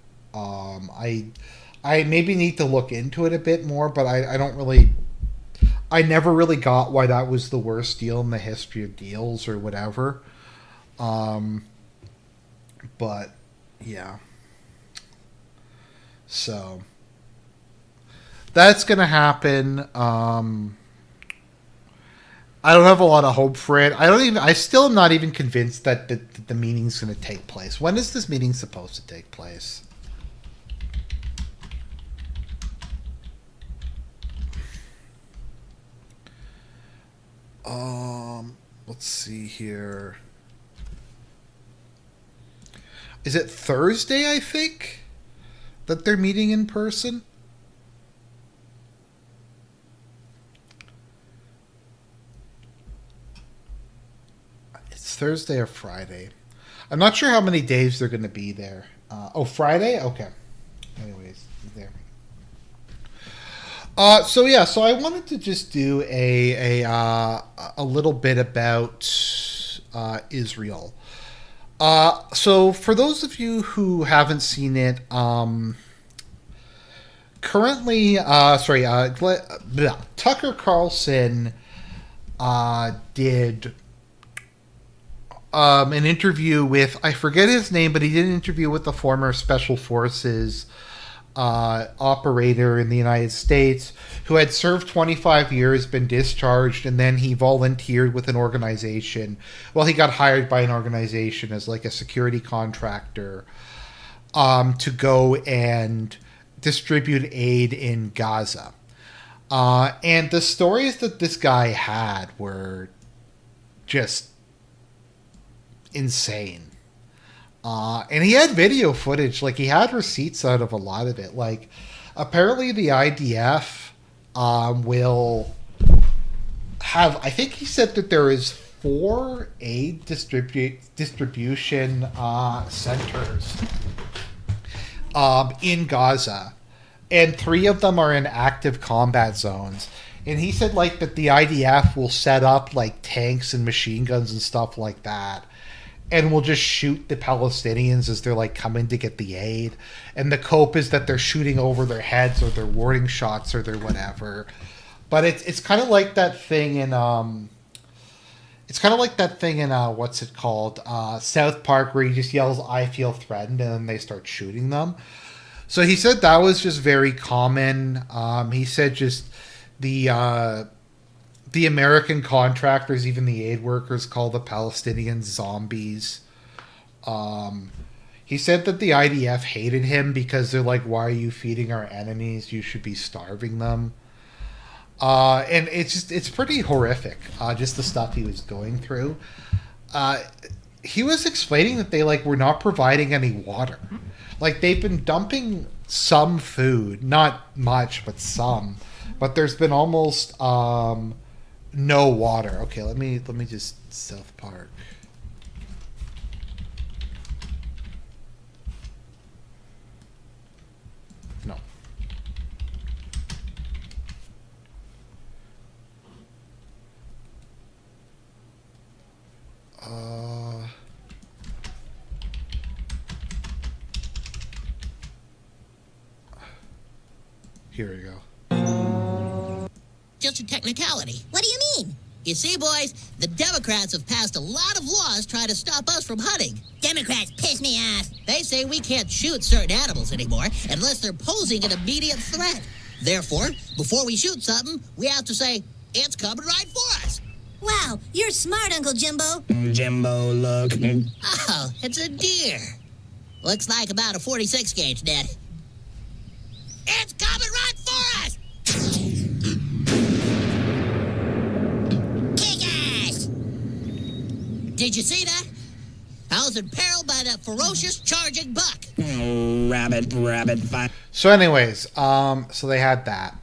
[SPEAKER 1] I maybe need to look into it a bit more, but I don't really. I never really got why that was the worst deal in the history of deals or whatever. But yeah, so that's gonna happen. I don't have a lot of hope for it. I still am not even convinced that the meeting's going to take place. When is this meeting supposed to take place? Let's see here. Is it Thursday, I think, that they're meeting in person? Thursday or Friday. I'm not sure how many days they're going to be there. Friday? Okay. Anyways, there. So I wanted to just do a little bit about Israel. So for those of you who haven't seen it, currently, Tucker Carlson did an interview with, I forget his name, but he did an interview with the former Special Forces operator in the United States who had served 25 years, been discharged, and then he volunteered with an organization. Well, he got hired by an organization as like a security contractor to go and distribute aid in Gaza. And the stories that this guy had were just insane. And he had video footage, like he had receipts out of a lot of it. Like apparently the IDF will have, I think he said that there is 4 aid distribution centers in Gaza, and 3 of them are in active combat zones. And he said like that the IDF will set up like tanks and machine guns and stuff like that, and will just shoot the Palestinians as they're like coming to get the aid. And the cope is that they're shooting over their heads or they're warning shots or they're whatever. But it's kind of like that thing in what's it called, South Park, where he just yells "I feel threatened" and then they start shooting them. So he said that was just very common. He said just the American contractors, even the aid workers, call the Palestinians zombies. He said that the IDF hated him because they're like, why are you feeding our enemies? You should be starving them. And it's pretty horrific, just the stuff he was going through. He was explaining that they like were not providing any water. Like they've been dumping some food, not much, but some. But there's been almost no water. Okay, let me just South Park. No. Here we go.
[SPEAKER 3] Just a technicality.
[SPEAKER 4] What do you mean?
[SPEAKER 3] You see, boys, the Democrats have passed a lot of laws trying to stop us from hunting.
[SPEAKER 4] Democrats piss me off.
[SPEAKER 3] They say we can't shoot certain animals anymore unless they're posing an immediate threat. Therefore, before we shoot something, we have to say, it's coming right for us.
[SPEAKER 4] Wow, you're smart, Uncle Jimbo.
[SPEAKER 5] Jimbo, look.
[SPEAKER 3] Oh, it's a deer. Looks like about a 46 gauge, Ned. It's coming right for us!
[SPEAKER 4] Kick ass!
[SPEAKER 3] Did you see that? I was in peril by that ferocious charging buck.
[SPEAKER 5] Oh, rabbit, fine.
[SPEAKER 1] So anyways, so they had that.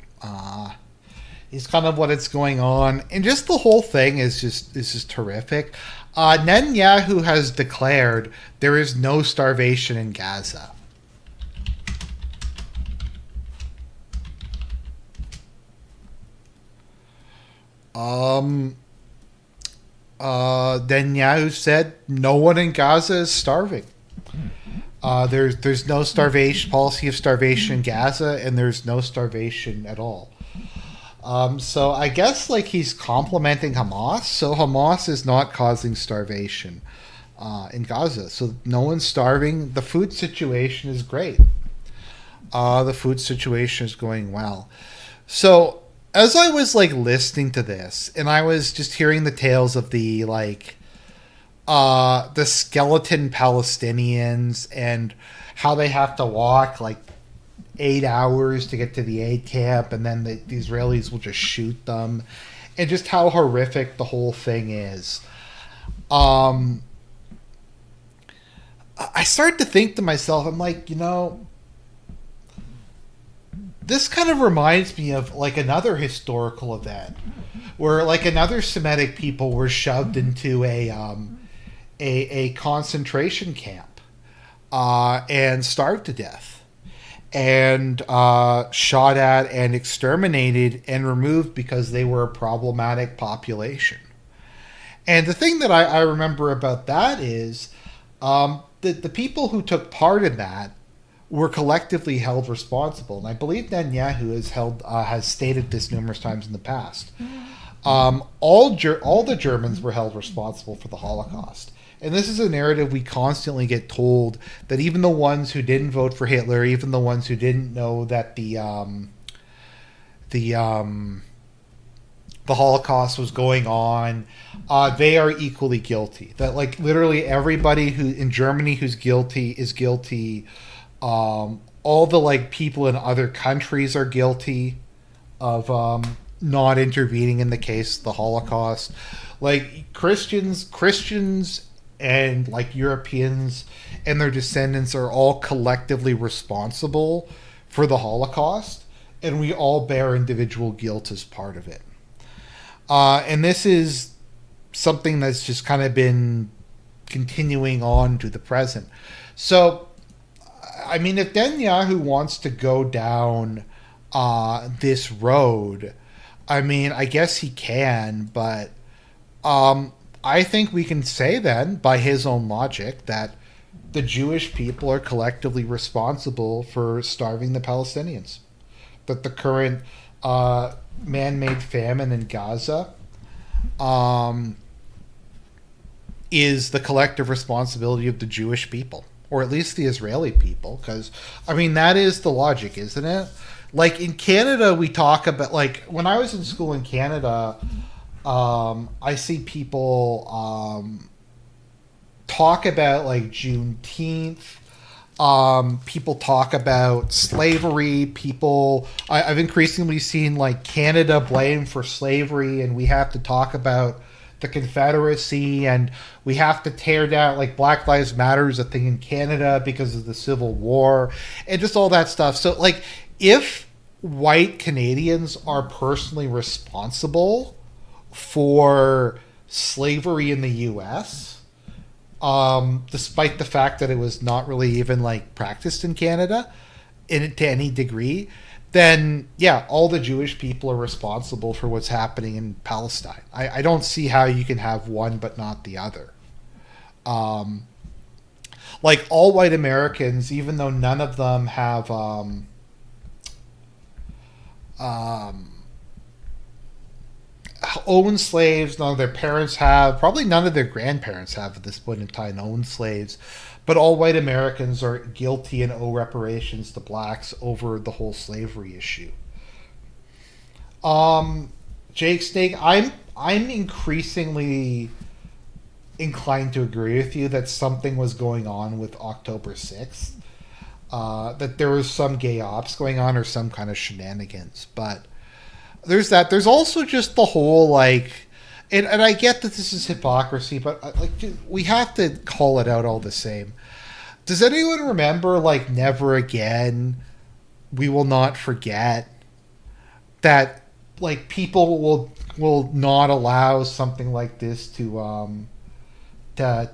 [SPEAKER 1] Is kind of what it's going on. And just the whole thing is just terrific. Netanyahu has declared there is no starvation in Gaza. Netanyahu said no one in Gaza is starving. There's no starvation policy of starvation in Gaza, and there's no starvation at all. So I guess like he's complimenting Hamas. So Hamas is not causing starvation in Gaza. So no one's starving. The food situation is great. The food situation is going well. So as I was like listening to this, and I was just hearing the tales of the skeleton Palestinians and how they have to walk like 8 hours to get to the aid camp, and then the Israelis will just shoot them, and just how horrific the whole thing is. I started to think to myself, I'm like, this kind of reminds me of like another historical event where like another Semitic people were shoved into a concentration camp and starved to death and shot at and exterminated and removed because they were a problematic population. And the thing that I remember about that is that the people who took part in that were collectively held responsible. And I believe Netanyahu has stated this numerous times in the past. All the Germans were held responsible for the Holocaust. And this is a narrative we constantly get told, that even the ones who didn't vote for Hitler, even the ones who didn't know that the Holocaust was going on, they are equally guilty. That like literally everybody who in Germany who's guilty is guilty. All the like people in other countries are guilty of not intervening in the case of the Holocaust. Like Christians and like Europeans and their descendants are all collectively responsible for the Holocaust, and we all bear individual guilt as part of it. And this is something that's just kind of been continuing on to the present. So, I mean, if Netanyahu wants to go down this road, I mean, I guess he can, but I think we can say then, by his own logic, that the Jewish people are collectively responsible for starving the Palestinians. That the current man-made famine in Gaza is the collective responsibility of the Jewish people, or at least the Israeli people, because, I mean, that is the logic, isn't it? Like, in Canada, we talk about, like, when I was in school in Canada, I see people talk about, like, Juneteenth. People talk about slavery. I've increasingly seen, like, Canada blamed for slavery, and we have to talk about the Confederacy, and we have to tear down, like, Black Lives Matter is a thing in Canada because of the Civil War, and just all that stuff. So, like, if white Canadians are personally responsible for slavery in the U.S., despite the fact that it was not really even, like, practiced in Canada to any degree, then, yeah, all the Jewish people are responsible for what's happening in Palestine. I don't see how you can have one but not the other. Like, all white Americans, even though none of them have own slaves. None of their parents have. Probably none of their grandparents have at this point in time owned slaves. But all white Americans are guilty and owe reparations to blacks over the whole slavery issue. Jake Snake, I'm increasingly inclined to agree with you that something was going on with October 6th. That there was some gay ops going on or some kind of shenanigans. But there's that. There's also just the whole, like, and I get that this is hypocrisy, but like we have to call it out all the same. Does anyone remember, like, Never Again, We Will Not Forget, that, like, people will not allow something like this to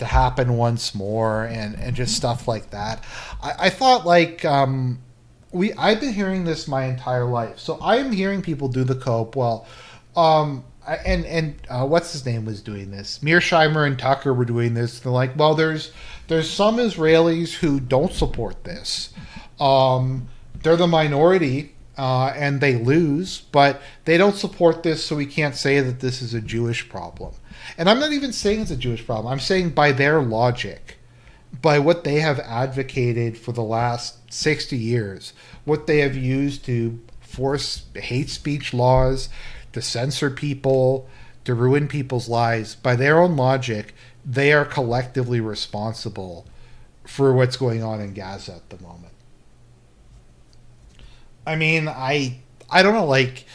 [SPEAKER 1] happen once more, and just stuff like that. I thought, like, I've been hearing this my entire life. So I'm hearing people do the cope. Well, what's his name was doing this. Mearsheimer and Tucker were doing this. They're like, well, there's some Israelis who don't support this. They're the minority, and they lose, but they don't support this, so we can't say that this is a Jewish problem. And I'm not even saying it's a Jewish problem. I'm saying by their logic, by what they have advocated for the last 60 years, what they have used to force hate speech laws, to censor people, to ruin people's lives, by their own logic, they are collectively responsible for what's going on in Gaza at the moment. I mean, I don't know, like,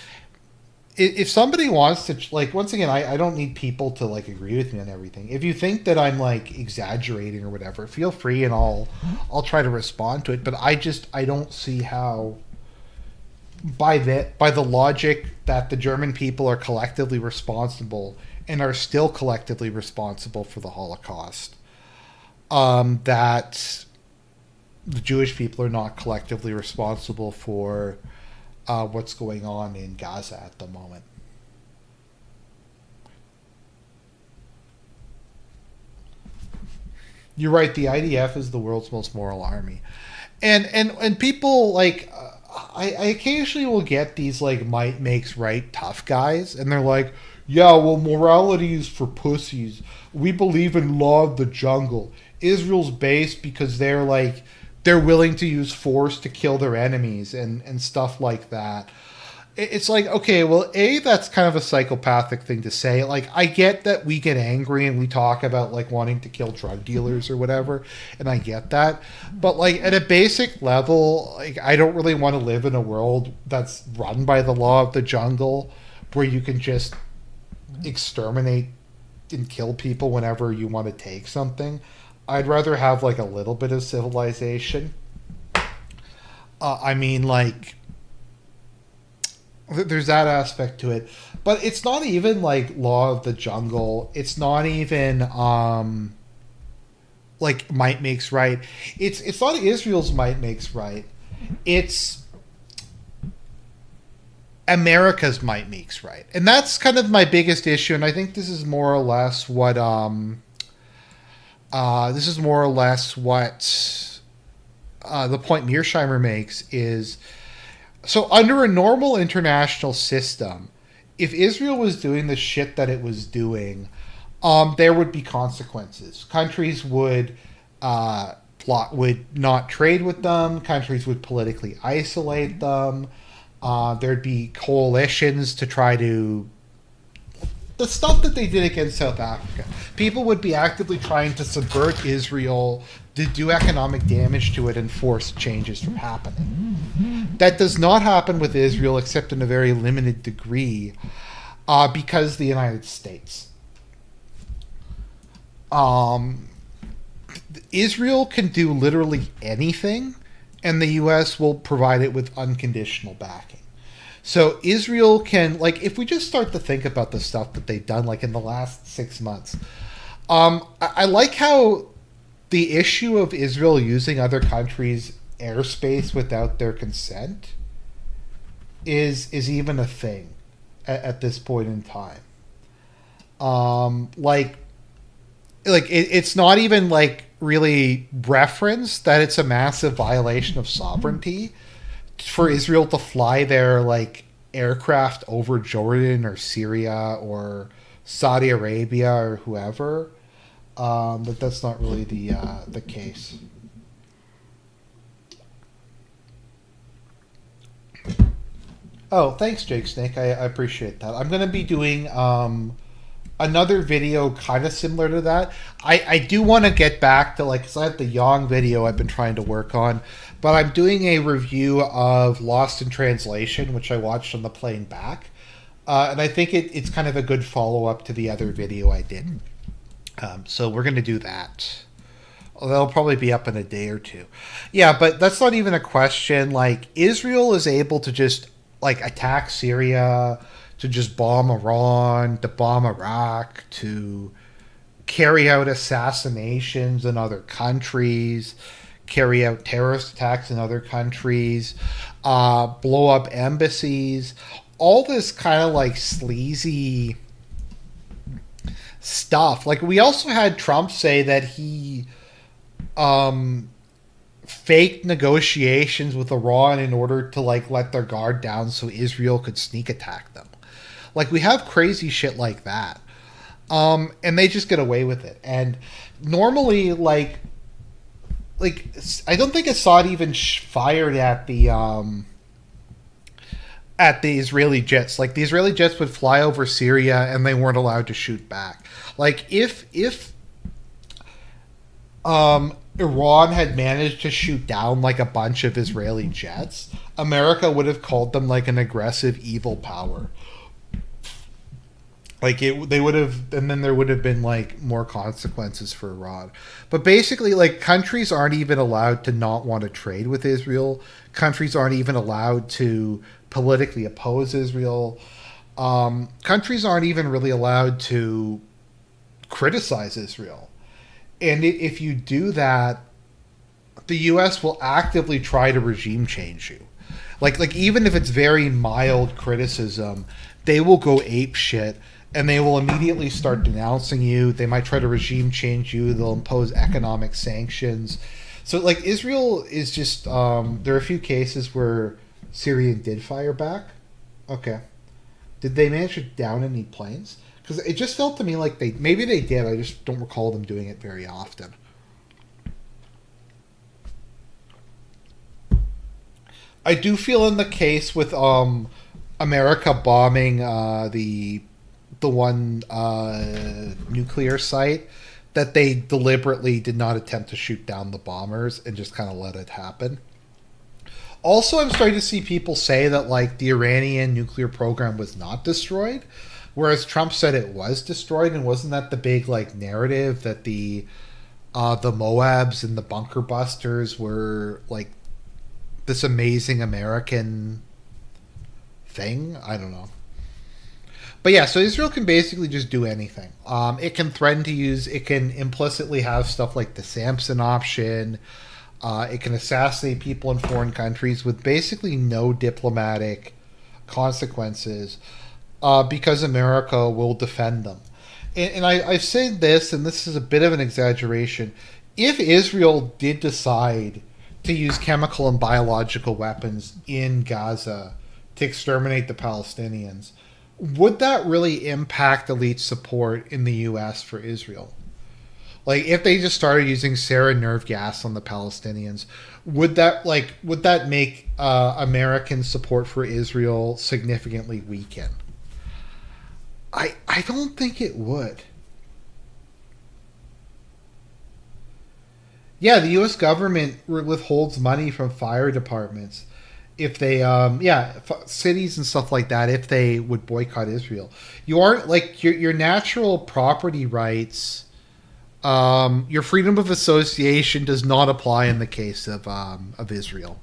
[SPEAKER 1] if somebody wants to, like, once again, I don't need people to, like, agree with me on everything. If you think that I'm, like, exaggerating or whatever, feel free, and I'll try to respond to it. But I don't see how, by the logic that the German people are collectively responsible and are still collectively responsible for the Holocaust, that the Jewish people are not collectively responsible for what's going on in Gaza at the moment. You're right. The IDF is the world's most moral army, and people, like, I occasionally will get these, like, might makes right tough guys, and they're like, yeah, well, morality is for pussies. We believe in law of the jungle. Israel's based because they're willing to use force to kill their enemies and stuff like that. It's like, okay, well, that's kind of a psychopathic thing to say. Like, I get that we get angry and we talk about, like, wanting to kill drug dealers or whatever, and I get that. But, like, at a basic level, like, I don't really want to live in a world that's run by the law of the jungle, where you can just exterminate and kill people whenever you want to take something. I'd rather have, like, a little bit of civilization. I mean, like, there's that aspect to it. But it's not even, like, law of the jungle. It's not even, like, might makes right. It's not Israel's might makes right. It's America's might makes right. And that's kind of my biggest issue, and I think this is more or less what, the point Mearsheimer makes is, so under a normal international system, if Israel was doing the shit that it was doing, there would be consequences. Countries would not trade with them. Countries would politically isolate them. There'd be coalitions to try to, the stuff that they did against South Africa. People would be actively trying to subvert Israel, to do economic damage to it, and force changes from happening. That does not happen with Israel, except in a very limited degree, because the United States. Israel can do literally anything, and the U.S. will provide it with unconditional backing. So Israel can, like, if we just start to think about the stuff that they've done, like, in the last 6 months, I like how the issue of Israel using other countries' airspace without their consent is even a thing at this point in time. It's not even, like, really referenced that it's a massive violation of sovereignty for Israel to fly their, like, aircraft over Jordan or Syria or Saudi Arabia or whoever. But that's not really the case. Oh, thanks, Jake Snake. I appreciate that. I'm going to be doing another video kind of similar to that. I do want to get back to, like, because I have the Yang video I've been trying to work on, but I'm doing a review of Lost in Translation, which I watched on the plane back. And I think it's kind of a good follow-up to the other video I did. So we're going to do that. They'll probably be up in a day or two. Yeah, but that's not even a question. Like, Israel is able to just, like, attack Syria, to just bomb Iran, to bomb Iraq, to carry out assassinations in other countries, carry out terrorist attacks in other countries, blow up embassies, all this kind of, like, sleazy stuff. Like, we also had Trump say that he faked negotiations with Iran in order to, like, let their guard down so Israel could sneak attack them. Like, we have crazy shit like that. And they just get away with it. And normally, like I don't think Assad even fired at the Israeli jets. Like, the Israeli jets would fly over Syria and they weren't allowed to shoot back. Like, if Iran had managed to shoot down, like, a bunch of Israeli jets, America would have called them, like, an aggressive evil power. Like, they would have, and then there would have been, like, more consequences for Iran. But basically, like, countries aren't even allowed to not want to trade with Israel. Countries aren't even allowed to politically oppose Israel. Countries aren't even really allowed to criticize Israel. And if you do that, the U.S. will actively try to regime change you. Like even if it's very mild criticism, they will go ape shit. And they will immediately start denouncing you. They might try to regime change you. They'll impose economic sanctions. So, like, Israel is just... there are a few cases where Syria did fire back. Okay. Did they manage to down any planes? Because it just felt to me like they... Maybe they did. I just don't recall them doing it very often. I do feel in the case with America bombing the one nuclear site that they deliberately did not attempt to shoot down the bombers and just kind of let it happen. Also, I'm starting to see people say that, like, the Iranian nuclear program was not destroyed, whereas Trump said it was destroyed. And wasn't that the big, like, narrative that the Moabs and the bunker busters were, like, this amazing American thing? I don't know. But yeah, so Israel can basically just do anything. It can threaten to use, it can implicitly have stuff like the Samson option. It can assassinate people in foreign countries with basically no diplomatic consequences because America will defend them. And I've said this, and this is a bit of an exaggeration. If Israel did decide to use chemical and biological weapons in Gaza to exterminate the Palestinians, would that really impact elite support in the U.S. for Israel? Like, if they just started using sarin nerve gas on the Palestinians, would that make American support for Israel significantly weaken? I don't think it would. Yeah, the U.S. government withholds money from fire departments if they, cities and stuff like that, if they would boycott Israel. You aren't, like, your natural property rights, your freedom of association does not apply in the case of Israel.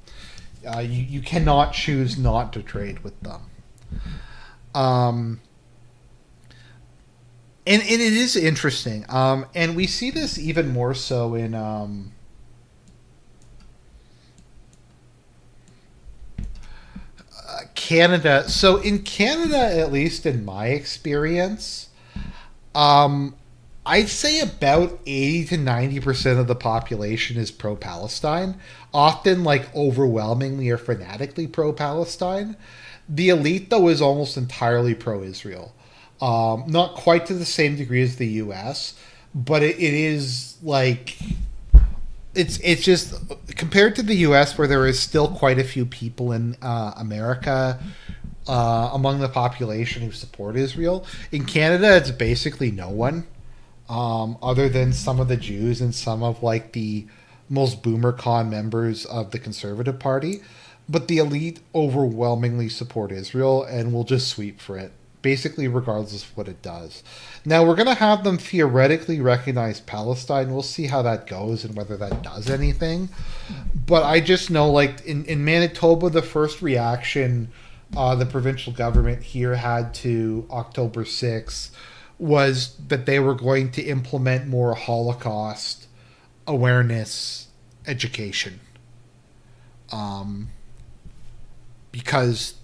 [SPEAKER 1] You cannot choose not to trade with them. And it is interesting. And we see this even more so in Canada. So in Canada, at least in my experience, I'd say about 80 to 90% of the population is pro-Palestine, often, like, overwhelmingly or fanatically pro-Palestine. The elite, though, is almost entirely pro-Israel. Not quite to the same degree as the U.S., but it is like it's just compared to the U.S., where there is still quite a few people in America among the population who support Israel. In Canada, it's basically no one, other than some of the Jews and some of like the most boomer con members of the Conservative Party. But the elite overwhelmingly support Israel and will just sweep for it, basically regardless of what it does. Now, we're going to have them theoretically recognize Palestine. We'll see how that goes and whether that does anything. But I just know, like, in Manitoba, the first reaction the provincial government here had to October 6th was that they were going to implement more Holocaust awareness education. Because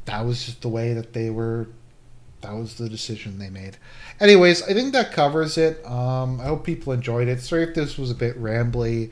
[SPEAKER 1] that was just the way that that was the decision they made. Anyways, I think that covers it. I hope people enjoyed it. Sorry if this was a bit rambly.